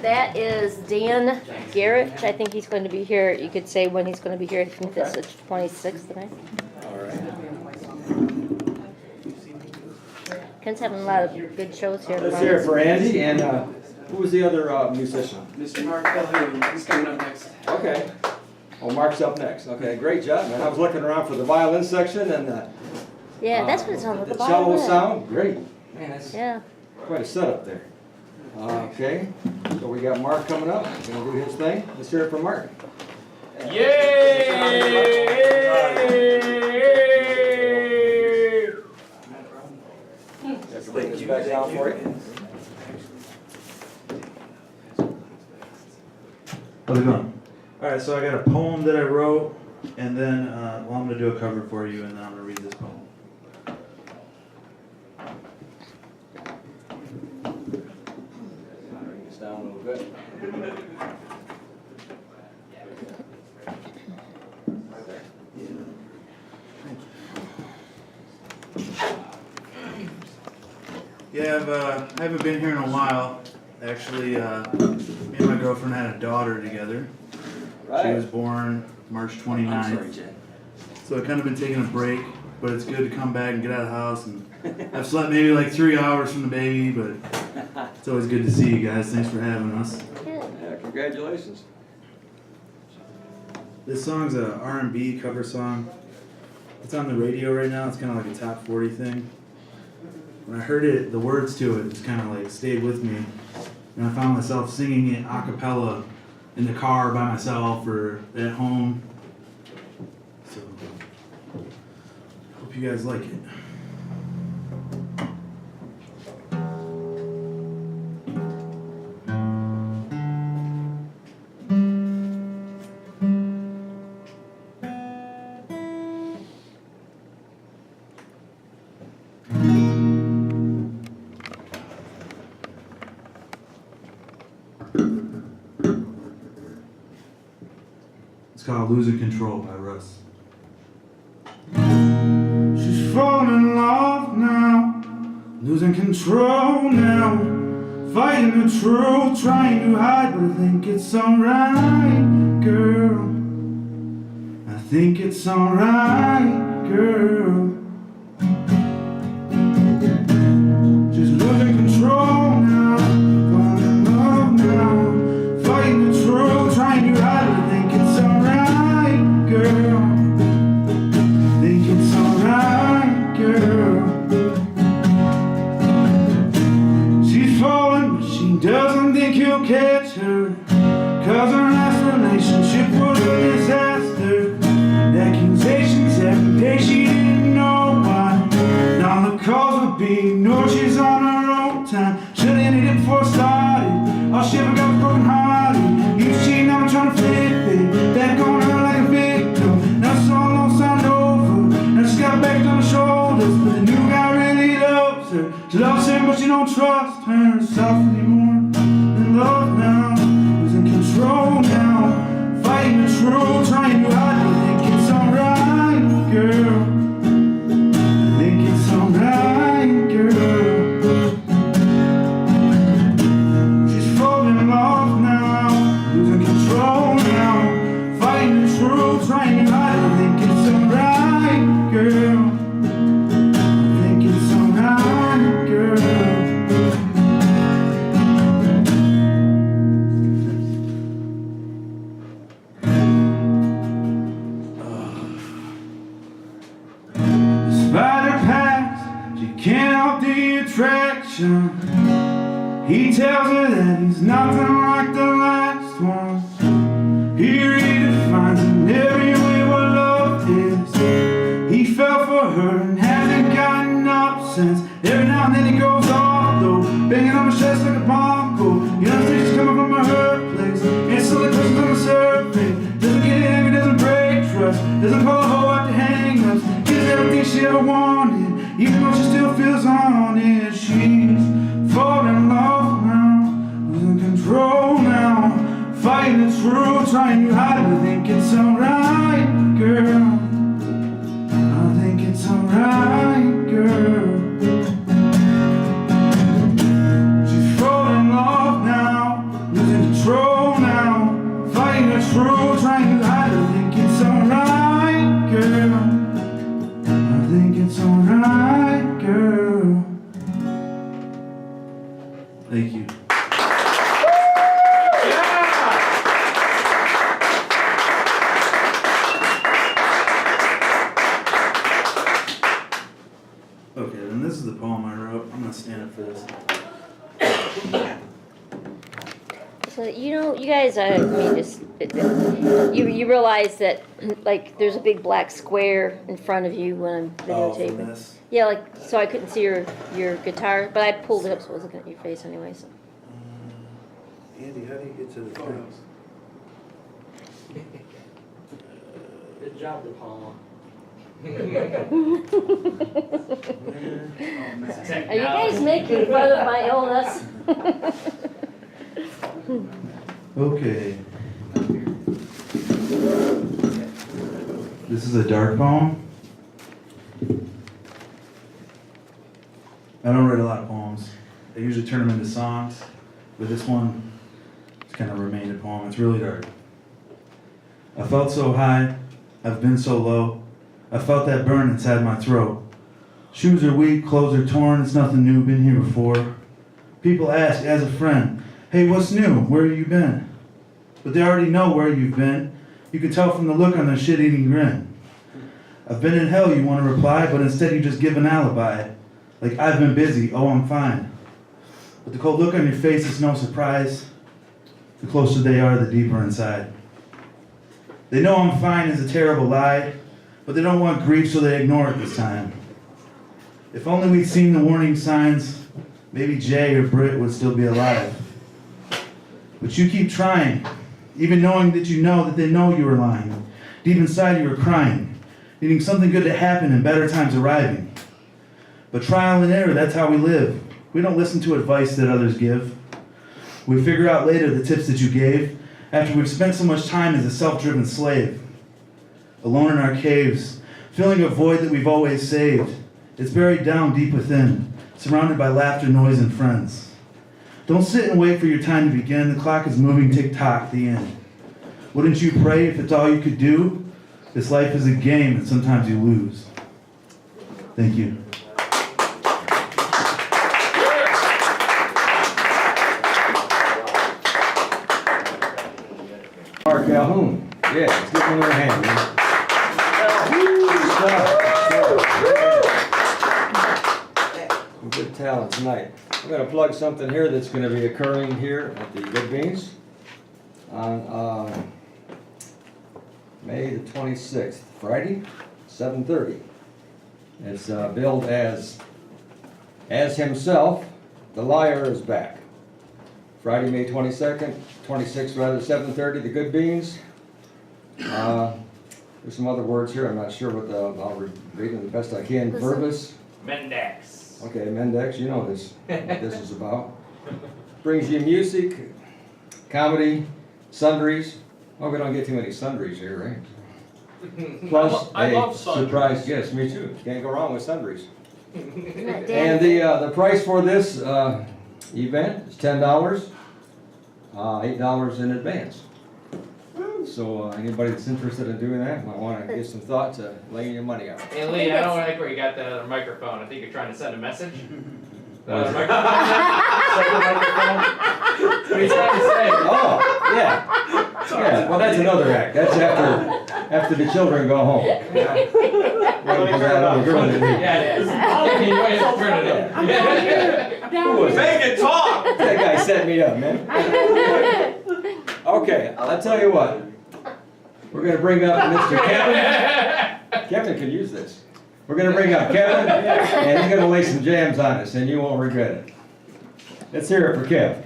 That is Dan Garrett. I think he's going to be here. You could say when he's going to be here. I think that's the 26th, right? All right. Ken's having a lot of good shows here. Let's hear it for Andy, and who was the other musician? Mr. Marc Calhoon, he's coming up next. Okay. Well, Mark's up next. Okay, great job, man. I was looking around for the violin section and Yeah, that's what it sounds like. the cello sound. Great. Man, that's Yeah. quite a setup there. Okay, so we got Mark coming up. He's gonna do his thing. Let's hear it for Mark. Yay! Let's bring this back down for you. How's it going? Alright, so I got a poem that I wrote, and then, well, I'm gonna do a cover for you, and then I'm gonna read this poem. Bring this down a little bit. Yeah, I haven't been here in a while. Actually, me and my girlfriend had a daughter together. She was born March 29th. So I've kind of been taking a break, but it's good to come back and get out of the house. And I've slept maybe like 3 hours from the baby, but it's always good to see you guys. Thanks for having us. Yeah, congratulations. This song's a R&B cover song. It's on the radio right now. It's kind of like a top 40 thing. When I heard it, the words to it just kind of like stayed with me. And I found myself singing it a cappella in the car by myself or at home. So, hope you guys like it. It's called Losing Control by Russ. She's falling in love now, losing control now, fighting the truth, trying to hide, but I think it's alright, girl. I think it's alright, girl. She's losing control now, falling in love now, fighting the truth, trying to hide, but I think it's alright, girl. Think it's alright, girl. She's falling, but she doesn't think he'll catch her, 'cause her last relationship was a disaster. Accusations every day, she didn't know why. Now the calls would be ignored, she's on her own time. Should've ended it before it started. All she ever got was broken hearted. You cheating, now I'm trying to flip it back on her like a victim. Now it's all on signed over. Now she's got her back on her shoulders, but the new guy really loves her. She loves him, but she don't trust herself anymore. In love now, losing control now, fighting the truth, trying to hide. I think it's alright, girl. I think it's alright, girl. She's falling in love now, losing control now, fighting the truth, trying to hide. I think it's alright, girl. I think it's alright, girl. Despite her past, she can't help the attraction. He tells her that he's nothing like the last one. He redefines in every way what love is. He fell for her and hasn't gotten up since. Every now and then he goes off though, banging on her chest like a bongo. You know she's coming from a hurt place, and slowly pushes on the surface. Doesn't get angry, doesn't break trust, doesn't pull a hoe out the hang-ups. Gives everything she ever wanted, even though she still feels on it. She's falling in love now, losing control now, fighting the truth, trying to hide it. I think it's alright, girl. I think it's and this is the poem I wrote. I'm gonna stand up for this. So, you guys, I mean, you realize that, like, there's a big black square in front of you when I'm videotaping. from this? Yeah, like, so I couldn't see your guitar, but I pulled it up so I was looking at your face anyway, so. Andy, how do you get to the things? Good job, De Palma. Are you guys making fun of my illness? Okay. This is a dark poem. I don't write a lot of poems. I usually turn them into songs, but this one, it's kind of remained a poem. It's really dark. I felt so high, I've been so low. I felt that burn inside my throat. Shoes are weak, clothes are torn, it's nothing new, been here before. People ask, as a friend, hey, what's new? Where have you been? But they already know where you've been. You can tell from the look on their shit-eating grin. I've been in hell, you want to reply, but instead you just give an alibi. Like, I've been busy, oh, I'm fine. But the cold look on your face is no surprise. The closer they are, the deeper inside. They know I'm fine is a terrible lie, but they don't want grief, so they ignore it this time. If only we'd seen the warning signs, maybe Jay or Britt would still be alive. But you keep trying, even knowing that you know that they know you were lying. Deep inside you were crying, needing something good to happen and better times arriving. But trial and error, that's how we live. We don't listen to advice that others give. We figure out later the tips that you gave, after we've spent so much time as a self-driven slave. Alone in our caves, filling a void that we've always saved. It's buried down deep within, surrounded by laughter, noise, and friends. Don't sit and wait for your time to begin. The clock is moving, tick-tock, the end. Wouldn't you pray if it's all you could do? This life is a game and sometimes you lose. Thank you. Marc Calhoon. Yeah, let's give him a hand, man. Some good talent tonight. I'm going to plug something here that's going to be occurring here at the Good Beans on May the 26th, Friday, 7:30. It's billed as himself, the liar is back. Friday, May 22nd, 26th rather, 7:30, the Good Beans. There's some other words here, I'm not sure what I'll read them the best I can. Verbus. Mendex. Okay, Mendex, you know what this is about. Brings you music, comedy, sundries. Oh, we don't get too many sundries here, right? Plus I love a sundries. surprise, yes, me too. Can't go wrong with sundries. And the price for this event is $10, $8 in advance. So anybody that's interested in doing that might want to give some thought to laying your money out. Hey Lee, I don't like where you got that other microphone. I think you're trying to send a message. What is it? What are you trying to say? Oh, yeah. Yeah, well, that's another act. That's after the children go home. Yeah, it is. Who was it? Make it talk! That guy set me up, man. Okay, I'll tell you what. We're going to bring up Mr. Kevin. Kevin can use this. We're going to bring up Kevin, and he's going to lay some jams on us, and you won't regret it. Let's hear it for Kev.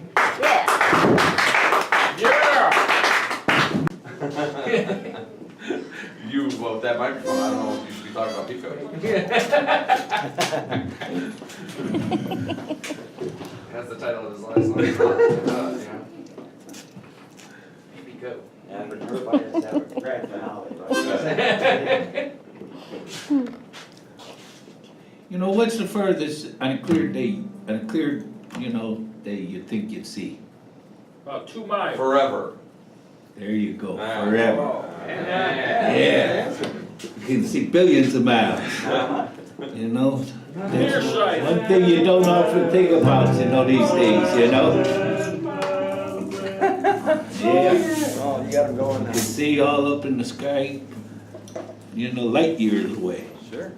You, well, with that microphone, I don't know if you should be talking about Pico. That's the title of his last song. Yeah. Maybe go. Yeah, but everybody has to have a grand finale, You know, what's the furthest on a clear day, on a clear, day you think you'd see? About 2 miles. Forever. There you go, Ah. forever. Yeah. You can see billions of miles. That's Nearsighted. one thing you don't often think about, these days, Yeah. Oh, you got him going You now. can see all up in the sky, light years away. Sure.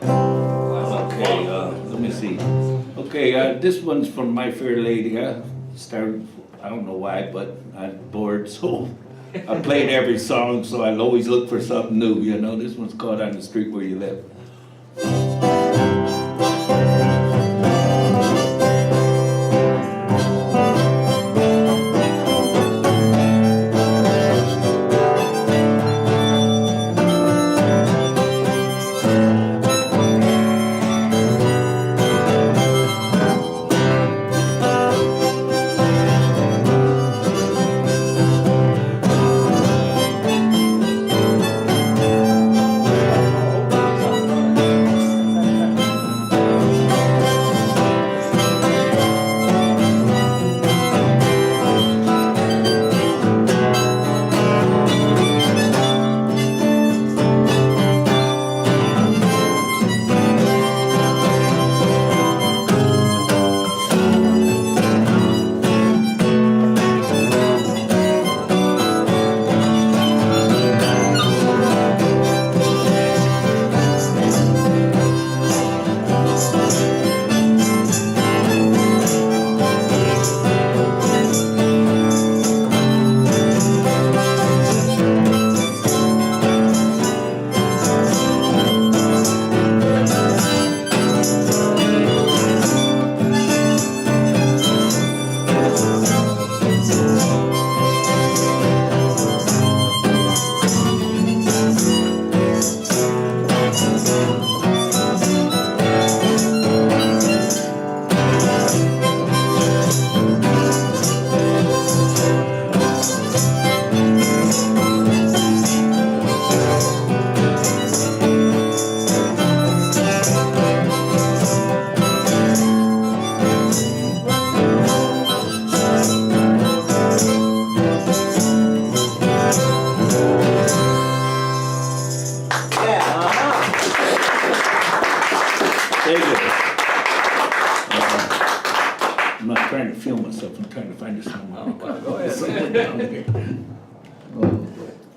Look, Okay, let me see. Okay, this one's from My Fair Lady. I don't know why, but I'm bored, so I played every song, so I'll always look for something new, you know. This one's called On the Street Where You Live.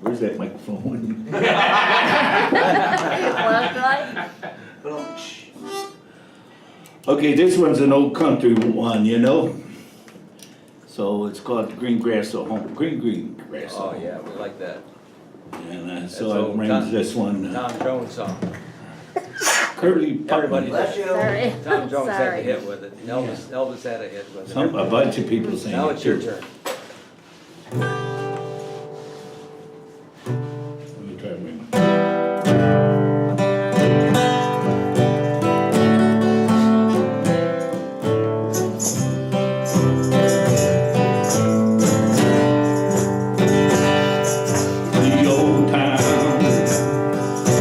Where's that microphone? Okay, this one's an old country one, you know? So it's called Green Grass at Home. Green Grass at Oh, Home. yeah, we like that. And so I arranged this one. Tom Jones song. Curly Everybody. Bless you. Sorry. Tom Jones had Sorry. a hit with it. Elvis had a hit with it. A bunch of people saying Now it it's your too. turn. Let me try to remember. The old town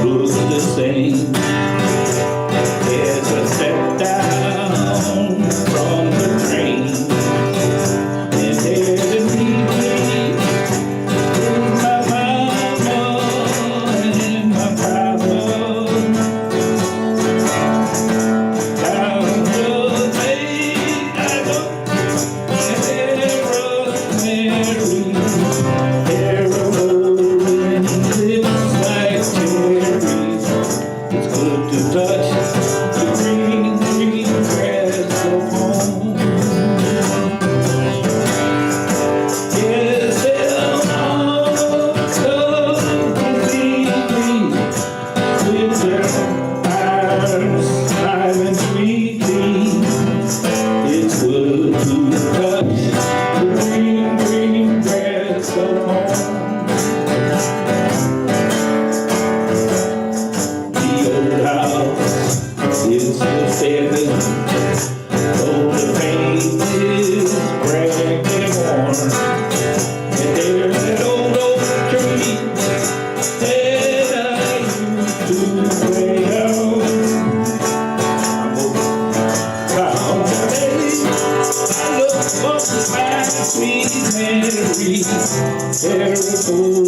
looks the same as I sat down from the train and had a meeting with my mama and my papa. Down the lane I looked and there was Mary. It's good to touch the green, green grass of home. Yes, they'll all come completely with their eyes smiling sweetly. It's good to touch the green, green grass of home. It's the seven, though the paint is cracked and worn. And there's an old oak tree that I used to play on. Found the day I look for my sweet Mary. Terrible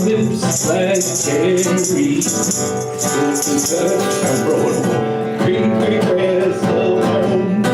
lips like cherries. Good to touch, I'm rolling. Green grass alone.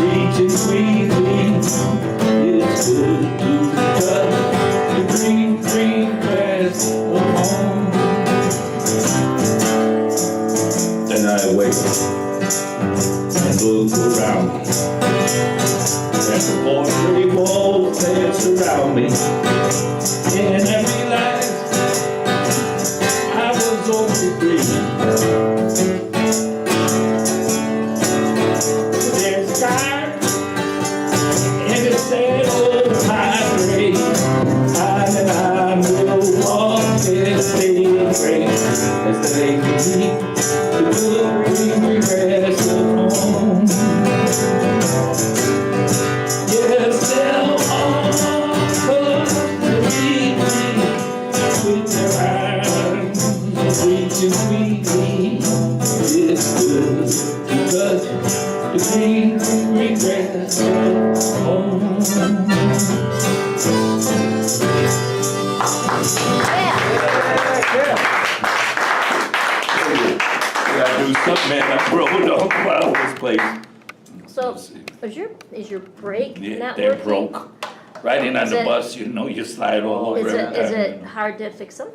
Reaching sweetly, it's good to touch the green, green grass of home. Then I wake and look around me at the portrait walls that surround me, and I realize I was only dreaming. There's a guy and it's that old highway, and I will walk and stay great as the day can be. The good green grass of home. Yes, they'll all come to meet me with their arms reaching sweetly. It's good to touch the green, green grass of home. Gotta do something, man. I rode all around this place. So, is your brake Yeah, not they're working? broke. Riding on Is the it- bus, you know, you slide all over Is every it time. hard to fix them?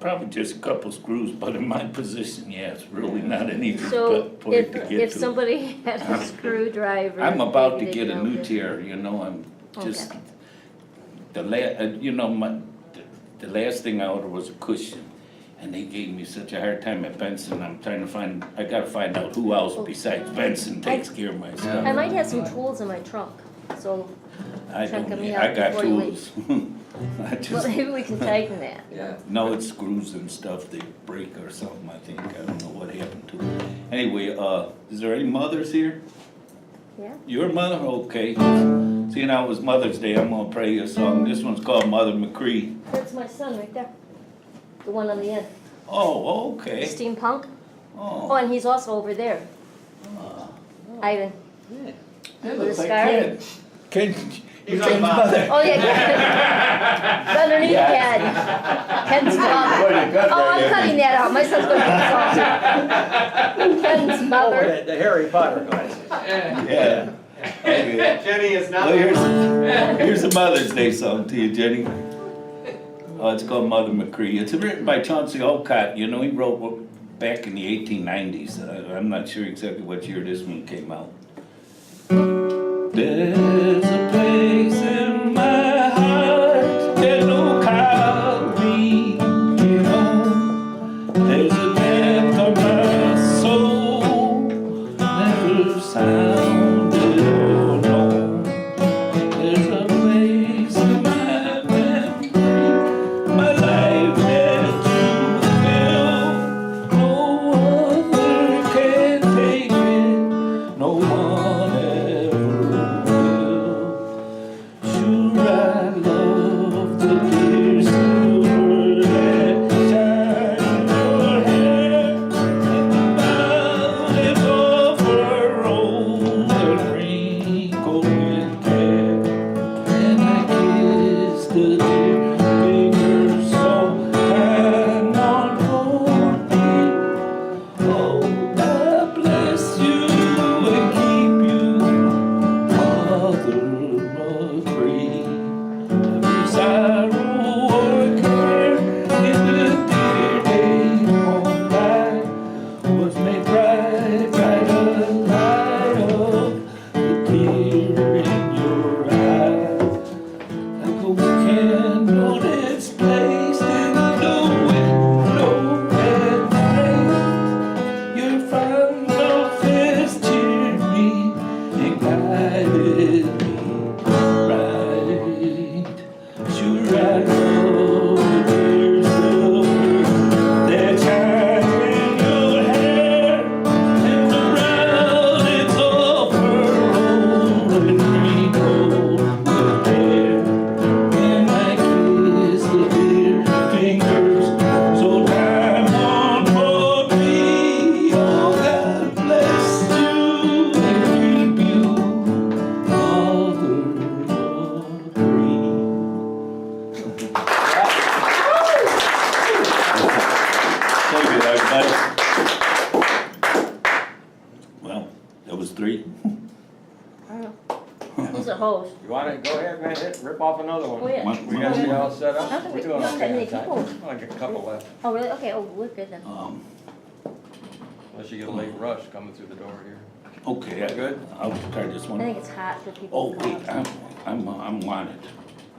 Probably just a couple screws, but in my position, yeah, it's really not an easy So, point to get to. if somebody had a screwdriver. I'm about to maybe get they a can new help chair, you know, I'm just, Okay. you know, the last thing I ordered was a cushion. And they gave me such a hard time at Benson, I'm trying to find, I gotta find out who else besides Benson takes care of my stuff. I might have some tools in my trunk, so I check don't, me I out got before you leave. tools. I Well, just, maybe we can tighten that. no, it's screws and stuff, they break or something, I think, I don't know what happened to it. Anyway, is there any mothers here? Yeah. Your mother? Okay. Seeing how it was Mother's Day, I'm gonna play you a song. This one's called Mother McCree. That's my son right there. The one on the end. Oh, okay. Steampunk. Oh. Oh, and he's also over there. Ivan. That With looks a like scar. Ken. Ken, He's Ken's mother. Oh, yeah, Ken. Underneath Yeah. Ken. Ken's mom. Boy, you cut Oh, that I'm in. cutting that out. My son's gonna get Ken's mother. The Harry Potter glasses. Yeah. Okay. Jenny is not. Well, here's a Mother's Day song to you, Jenny. Oh, it's called Mother McCree. It's written by Chauncey Olcott. You know, he wrote back in the 1890s. I'm not sure exactly what year this one came out. There's a place in my heart that no cloud me, you know. There's a depth of my soul never sounded or known. There's a place in my memory, my life that you fill. No other can take it, no one ever will. Sure, I love the dear silver that shine in your hair, and the violet of her rolling wrinkled with care. And I kiss the dear fingers so kind on me. Oh, God bless you and keep you, Mother McCree. Every sorrow a host. You want to go ahead, man? Rip off another one. Oh, yeah. We got you all set I up. don't think We're we doing don't have that many okay. people. Like a couple left. Oh, really? Okay, oh, we're good then. Unless you get a late rush coming through the door here. Okay, Good? I'll try this I one. think it's hot for people. Oh, to wait, come. I'm wanted.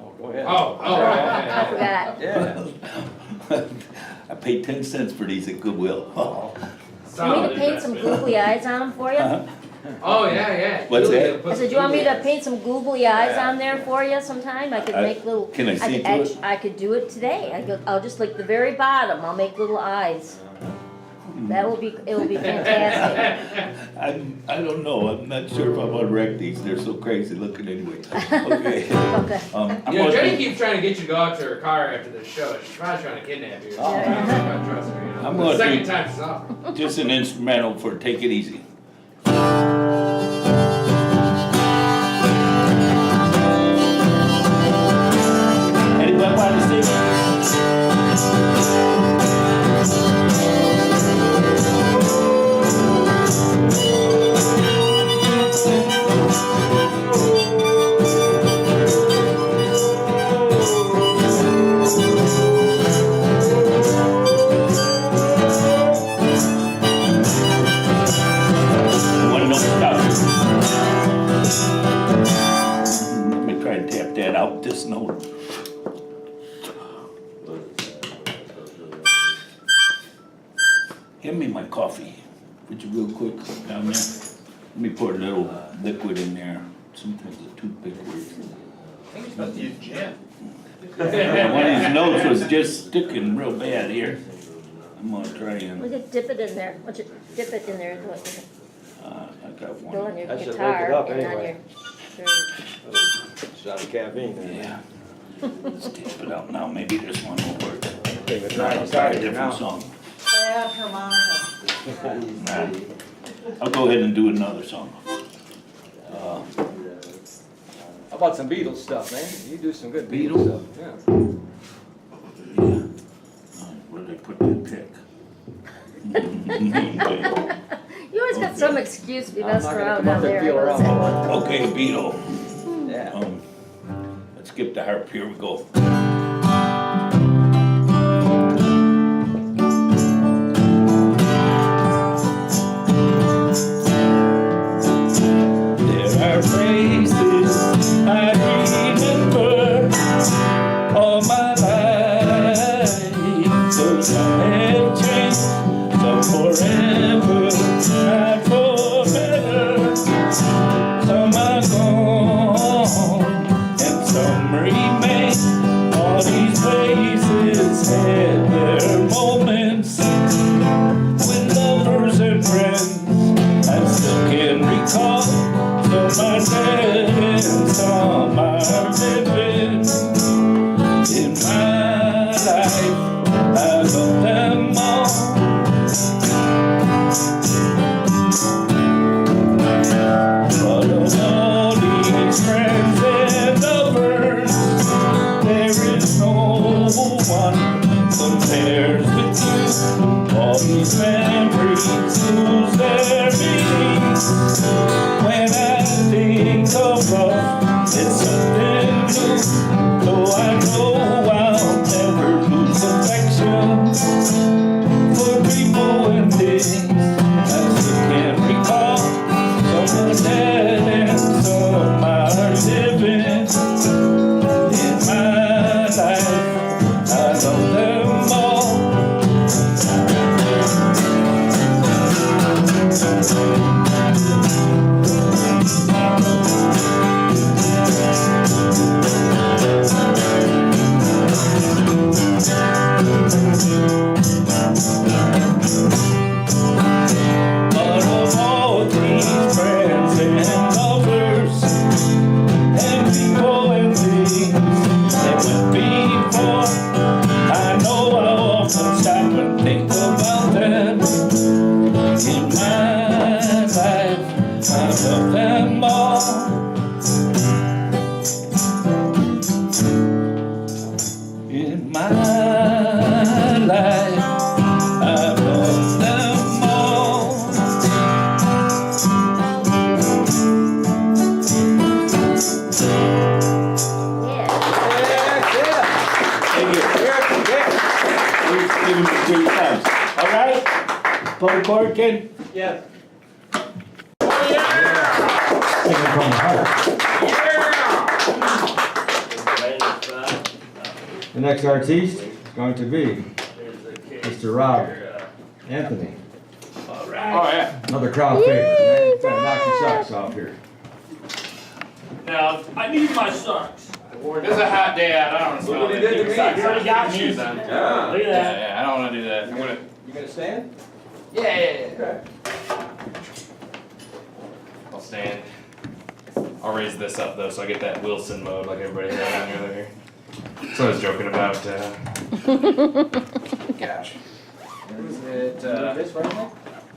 Oh, go ahead. Oh, I forgot. Yeah. I paid 10 cents for these at Goodwill. Want me to paint some googly eyes on them for you? Oh, yeah. What's Julia that? put I said, you want me to paint some googly eyes on there for you sometime? I could make little. Can I see could through it? I could do it today. I'll just like the very bottom, I'll make little eyes. It will be fantastic. I don't know. I'm not sure if I want to wreck these. They're so crazy looking anyway. Okay. Okay. I'm You know, gonna Jenny do- keeps trying to get you to go out to her car after the show. She's probably trying to kidnap you. Trust me. You know. I'm The gonna second do- time's up. Just an instrumental for Take It Easy. Anybody want to sing? One note stop. Let me try and tap that out, this note. Hand me my coffee, would you real quick, down there? Let me pour a little liquid in there. Sometimes a toothpick works. I think it's about to use gin. One of these notes was just sticking real bad here. I'm gonna try and, We could dip it in there. Why don't you dip it in there and I got go one. on your That should wake guitar it up and on anyway. your. Shot of caffeine there. Yeah. Let's tap it out now, maybe this one will work. Okay, but I'll now try a now. different song. Yeah, harmonica. Nah. I'll go ahead and do another song. How about some Beatles stuff, man? You do some good Beatles? Beatles stuff. Yeah. Yeah. Where did I put that pick? You always got some excuse to be I'm messing not gonna around come up down and there. feel I around noticed for Okay, Beatle. it. Yeah. Let's skip the harp. Here we go. There are phrases I remember all my life. So some have changed, some forever, and for better. Some are gone, and some remain. All these places had their moments with lovers and friends. I still can recall. Some are dead and some are living. In my life, I love them all. But of all these friends and lovers, there is no one compares with you. All these memories lose their meaning. When I think of love, it's something new. Though I know I'll never lose affection for people and things I still can't recall. Some are dead and some are living. In my life, I love them all. But of all these friends and lovers and people and things that went before, I know I'll often stop and think about them. In my life, I love them all. In my life, I love them all. Corkin? Yes. Singing from the heart. The next artiste is going to be Mr. Robb Anthony. All right. Oh, yeah. Another crowd favorite. Trying to knock your socks off here. Now, I need my socks. It's a hot day out. I don't want to smell Look what he that. did to Keep me. socks He already on. got Keep me. shoes on. Yeah. Look at that. Yeah, I don't want to do that. You gonna stand? Yeah. I'll stand. I'll raise this up though, so I get that Wilson mode like everybody had on earlier. So I was joking about. Gosh. Is it? This right now?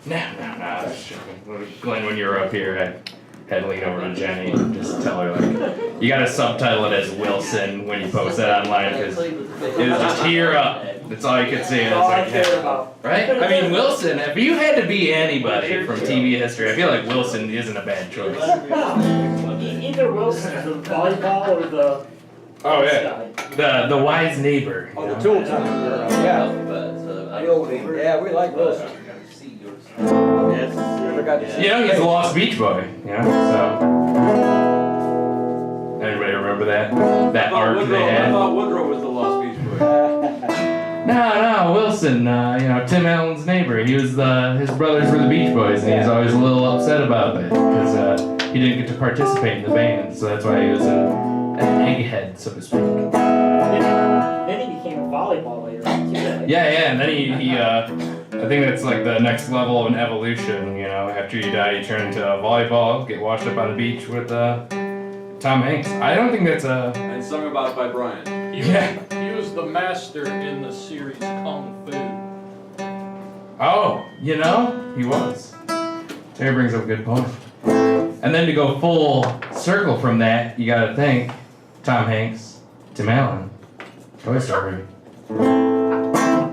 No, I was just joking. Glen, when you were up here, I had to lean over to Jenny and just tell her like, you gotta subtitle it as Wilson when you post that online because it was just tear up. That's all you could see. And All I it's like, care about. right? I mean, Wilson. If you had to be anybody from TV history, I feel like Wilson isn't a bad choice. Either Wilson, the volleyball or the. Oh yeah, the wise neighbor. Oh, the tool time. Yeah. The old neighbor. Yeah, we like those. Yes. You know, he's the Lost Beach Boy. Yeah. So. Anybody remember that arc they had? I thought Woodrow was the Lost Beach Boy. No, Wilson. You know, Tim Allen's neighbor. He was his brothers were the Beach Boys, and he was always a little upset about that because he didn't get to participate in the band. So that's why he was an egghead, so to speak. Then he became a volleyball later on too. Right? Yeah, and then he I think that's like the next level of an evolution, you know, after you die you turn into a volleyball, get washed up on the beach with Tom Hanks. I don't think that's And sung about by Brian. He was the master in the series Kung Fu. Oh, you know, he was. Terry brings up a good point. And then to go full circle from that, you gotta think Tom Hanks, Tim Allen, Toy Story.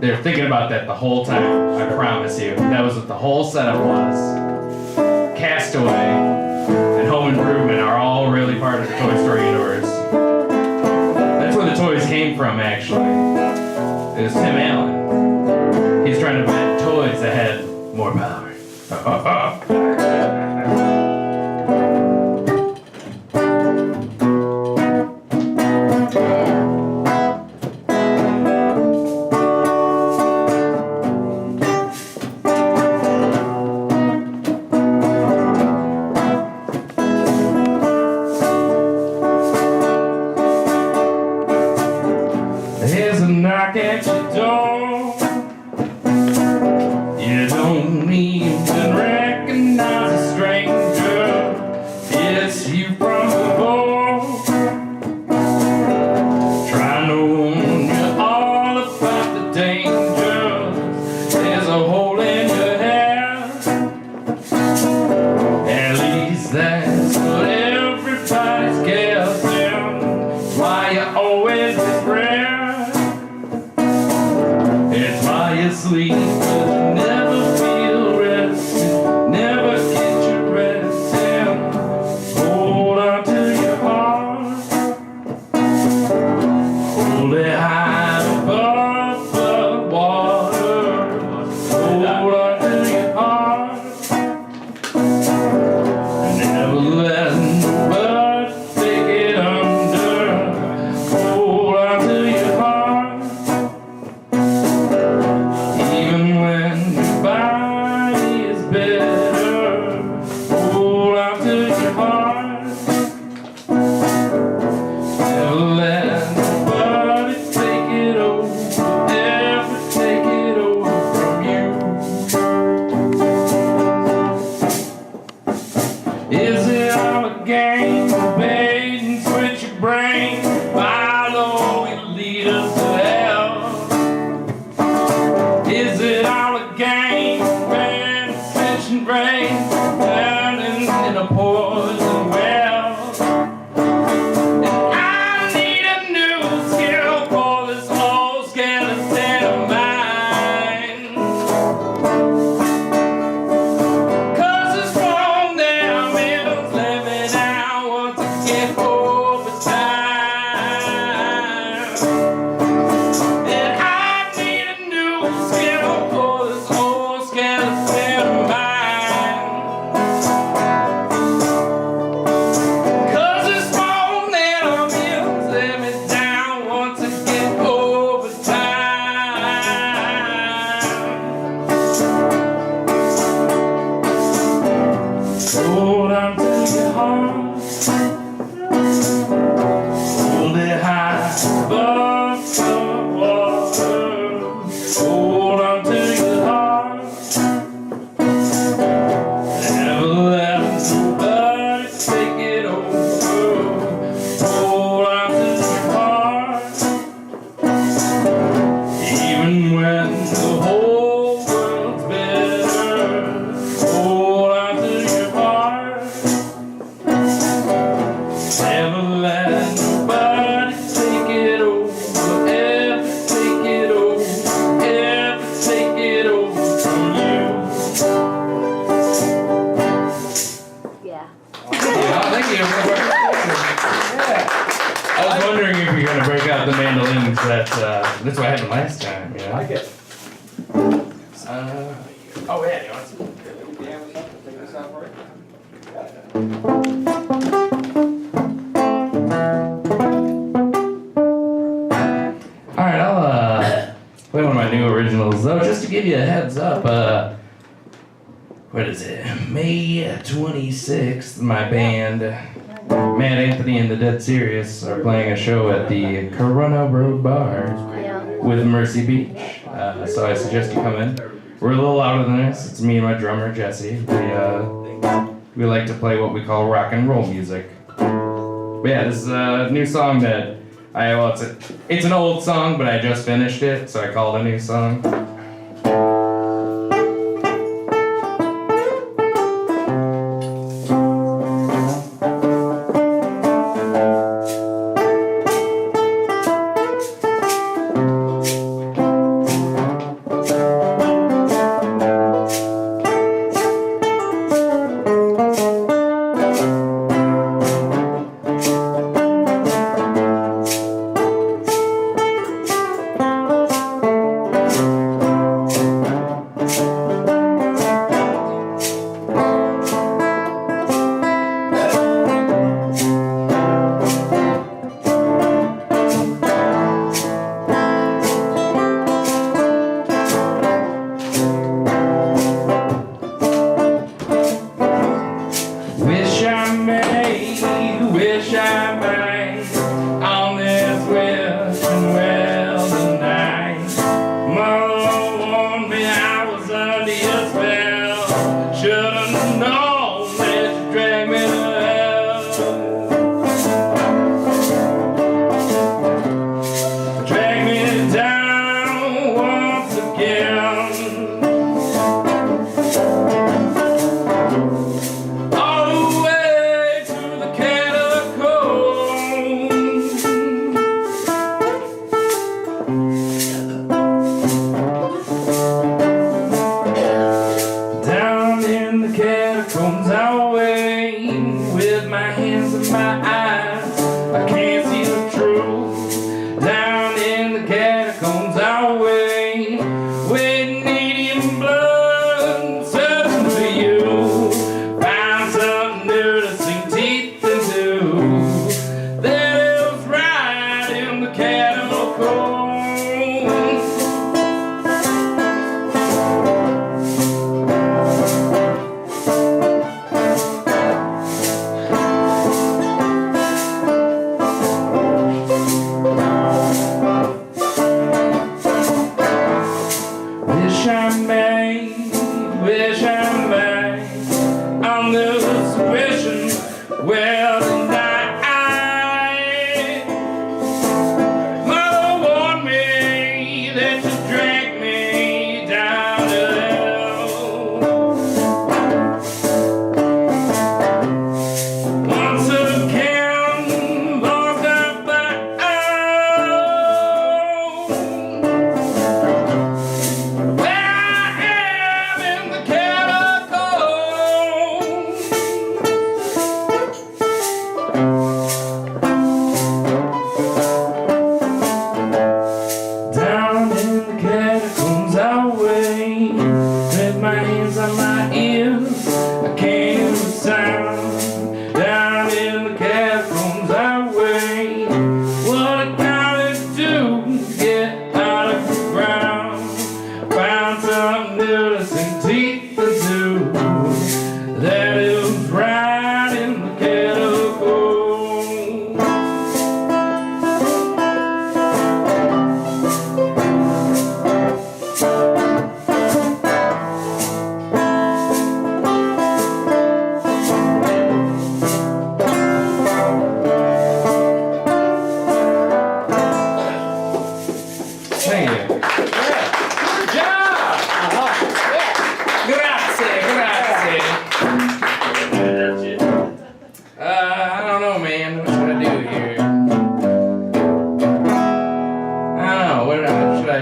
They're thinking about that the whole time, I promise you. That was what the whole setup was. Castaway and Home Improvement are all really part of the Toy Story universe. That's where the toys came from, actually. It was Tim Allen. He's trying to bet toys that had more power. There's a knock at your door. You don't even recognize a stranger. It's you from above, trying to warn you all about the dangers. There's a hole in your hair. At least that's what everybody's guessing. Why you always regret. It's why you sleep, but never feel rested, never get your rest, and hold on to your heart, hold it high above the water, hold on to your heart, and never let nobody take it under, hold on to your heart. Even when your body is better, hold on to your heart. Never let nobody take That's what happened last time, you know? I get. Oh yeah, you want some? Yeah, what's up? Take this out for you. Alright, I'll play one of my new originals though, just to give you a heads up. What is it? May 26th, my band, Matt Anthony and the Dead Serious, are playing a show at the Corona Road Bar with Mercy Beach. So I suggest you come in. We're a little louder than this. It's me and my drummer, Jesse. We like to play what we call rock and roll music. But yeah, this is a new song that it's an old song, but I just finished it, so I call it a new song.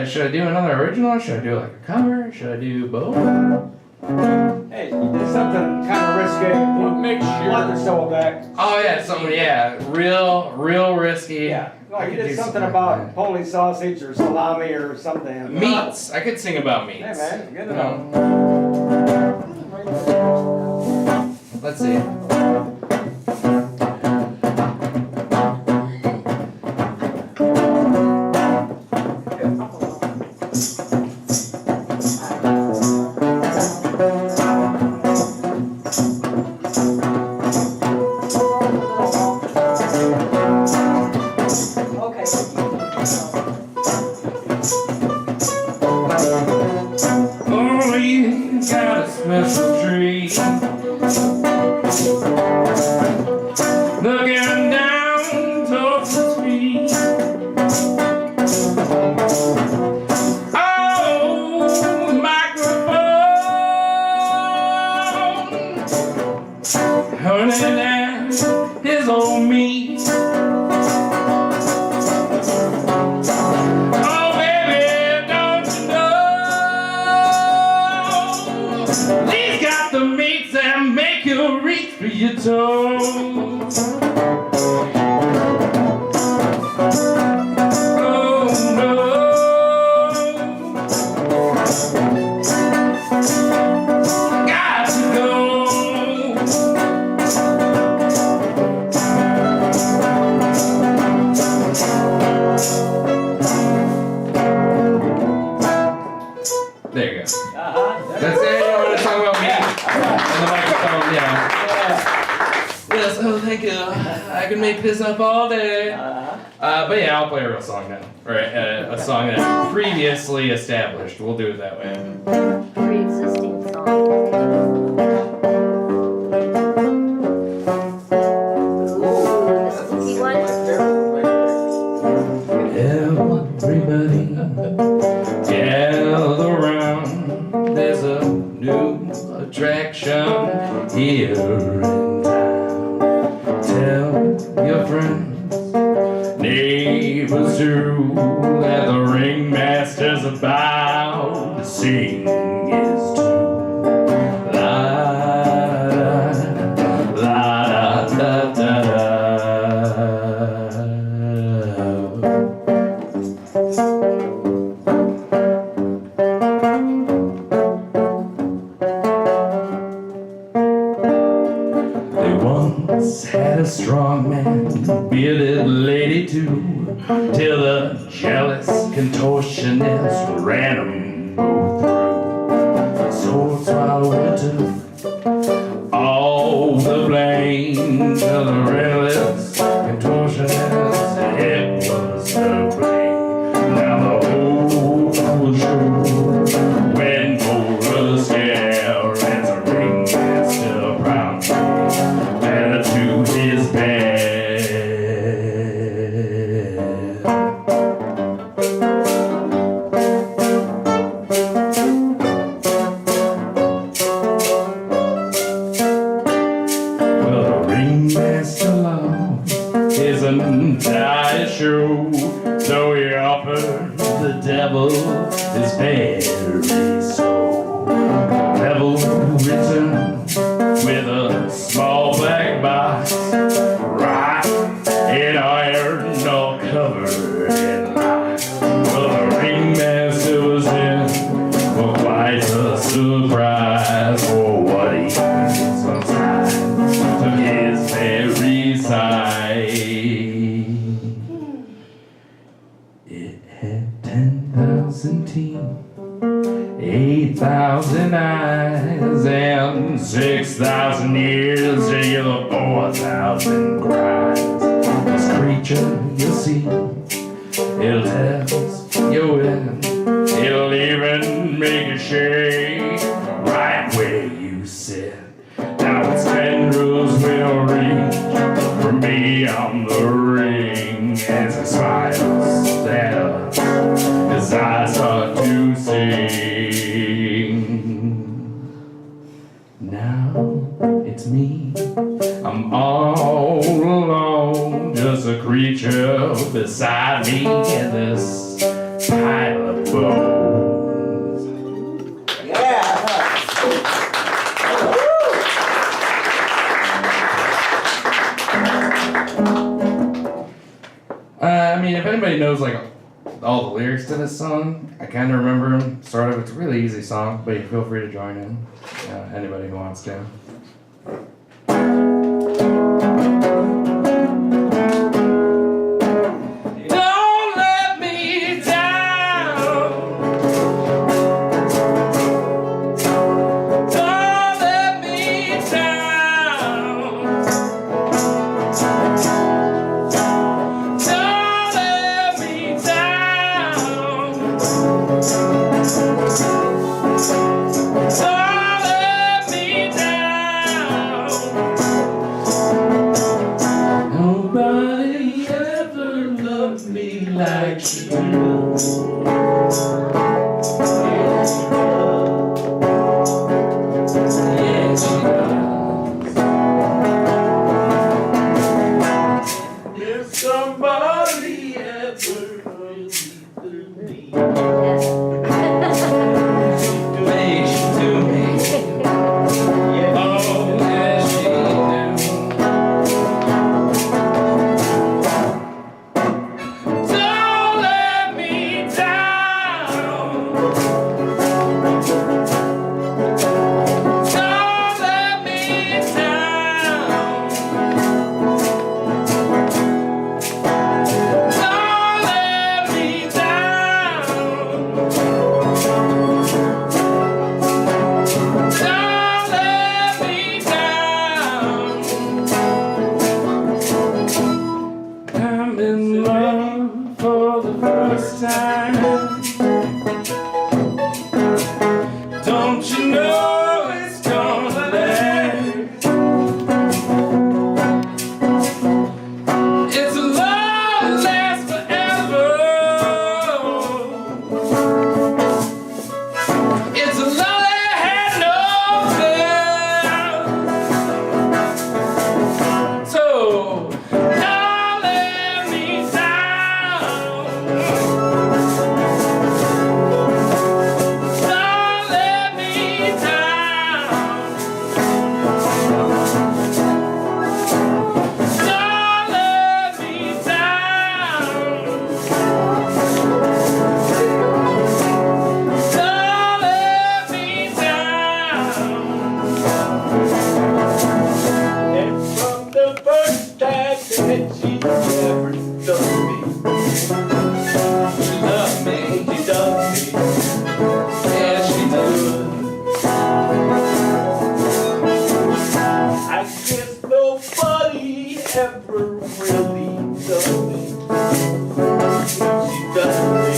Should I do another original? Should I do like a cover? Should I do both? Hey, you did something kind of risky. What makes Let the soul back. Oh yeah, something real risky. Yeah. No, he did something about Polish sausage or salami or something. Meats. I could sing about meats. Hey man, good to know. Let's see. Oh, you got a special tree. Looking down towards the street. Oh, the microphone. Honey, that's his old me. These got the meats that make you reach for your toes. Oh no. Got to go. There you go. That's it. You want to talk about me? And the microphone, yeah. Yes, oh, thank you. I can make this up all day. But yeah, I'll play a real song now. Or a song that previously established. We'll do it that way. Pre-existing song. Ooh, the spooky one. Everybody gather around. There's a new attraction here in town. Tell your friends, neighbors too, that the ringmaster's about to sing his tune. La da da da da da. Had a strong man, bearded lady too, till the jealous contortionist ran 'em both through. So swallowed all the blame till the realest contortionist, it was the blame. Now the whole show went over the scale as a ringmaster proudly to his bed. Well, the ringmaster love is an entire show, so he offered the devil his very soul. The devil returned with a small black box, right in iron, all covered in light. Well, the ringmaster was in for quite a surprise for what he was inside to his very side. It had 10,000 teeth, 8,000 eyes, and 6,000 ears to hear the 4,000 cries. This creature you see, it'll tell you when, it'll even make you shake right where you sit. Now its tendrils will reach from beyond the ring as it smiles there. His eyes start to sing. Now it's me, I'm all alone, just a creature beside me in this pile of bones. mean, if anybody knows like all the lyrics to this song, I kind of remember them. Sort of. It's a really easy song, but you feel free to join in. Anybody who wants to. Don't let me down. Don't let me down. Don't let me down. Don't let me down. Nobody ever loved me like you. Yeah, she does. If somebody ever believed me, way she do me. Oh, yes, she do. Don't let me down. Don't let me down. Don't let me down. Don't let me down. I'm in love for the first time. Don't you know it's gonna last? It's a love that lasts forever. It's a love that had no fear. So don't let me down. Don't let me down. Don't let me down. Don't let me down. And from the first time that she ever loved me, she loved me, she loved me, yeah, she does. I guess nobody ever really loved me. She does me,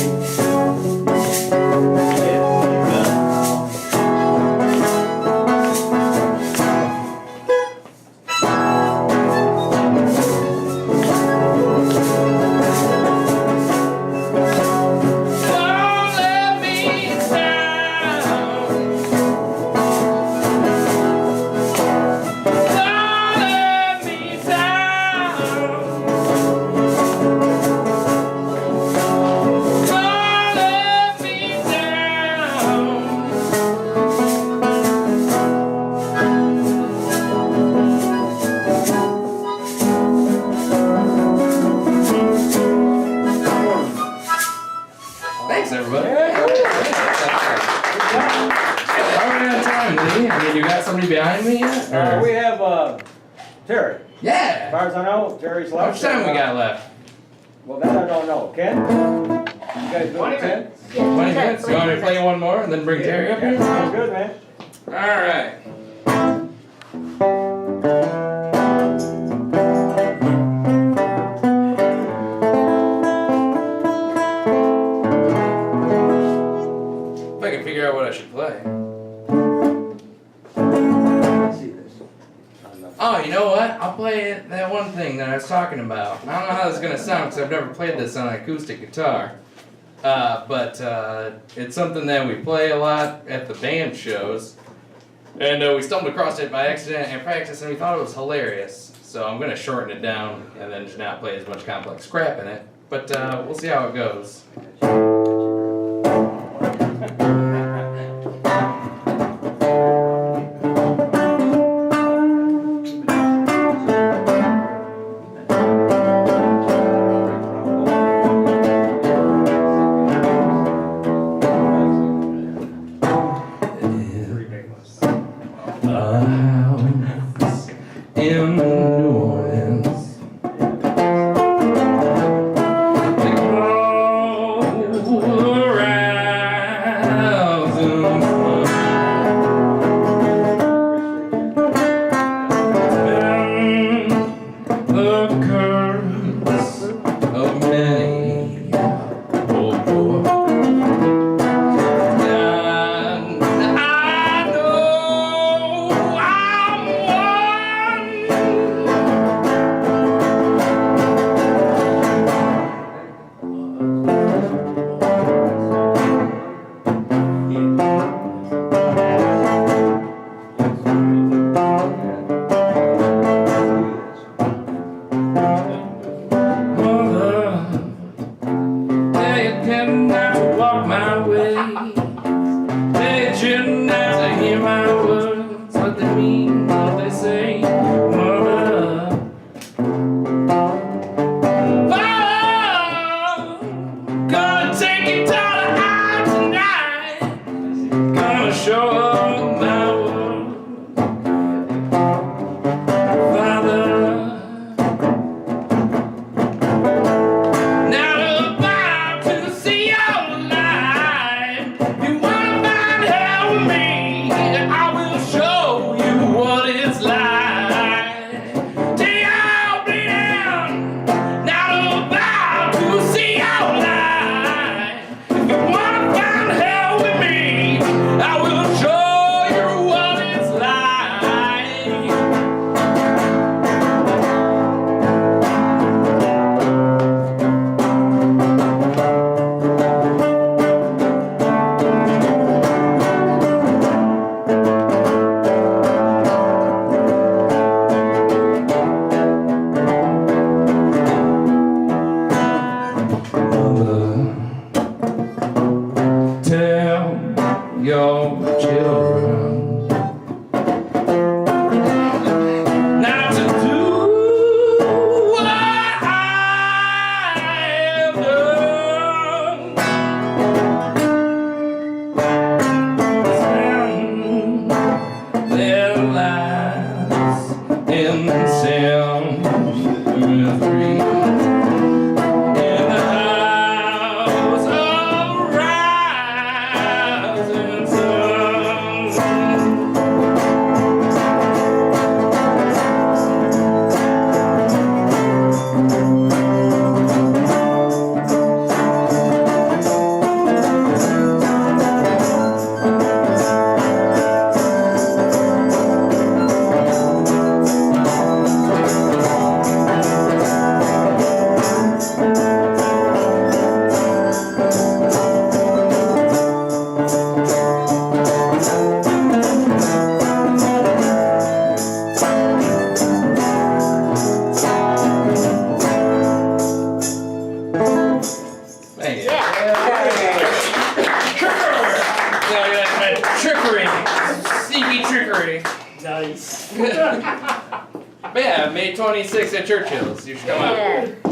yeah, she does. Don't let me down. Don't let me down. Don't let me Thanks, everybody. How are we out of time, Lee? I mean, you got somebody behind me yet? or- We have, Terry. Yeah. As far as I know, Terry's How left. much time we got left? Well, that I don't know. Ken? You guys doing 20 10? 20 minutes? You want me to play one more and then bring Terry up here? Sounds good, man. Alright. If I can figure out what I should play. Oh, you know what? I'll play that one thing that I was talking about. I don't know how this is going to sound because I've never played this on an acoustic guitar. But it's something that we play a lot at the band shows. And we stumbled across it by accident at practice and we thought it was hilarious. So I'm going to shorten it down and then just not play as much complex crap in it. But we'll see how it goes. say, Mother, Father, gonna take your daughter out tonight, gonna show her my world. Father, now they're about to see your light. You wanna find hell with me, I will show you what it's like. Till y'all bleed out. Now they're about to see your light. If you wanna find hell with me, I will show you what it's like. Tell your children not to do what I have done. Spend their lives in cemetery. In the house of rising sun. Thank you. Trickery. Sneaky trickery. Nice. Yeah, May 26th at Churchill's. You should come out. Yeah.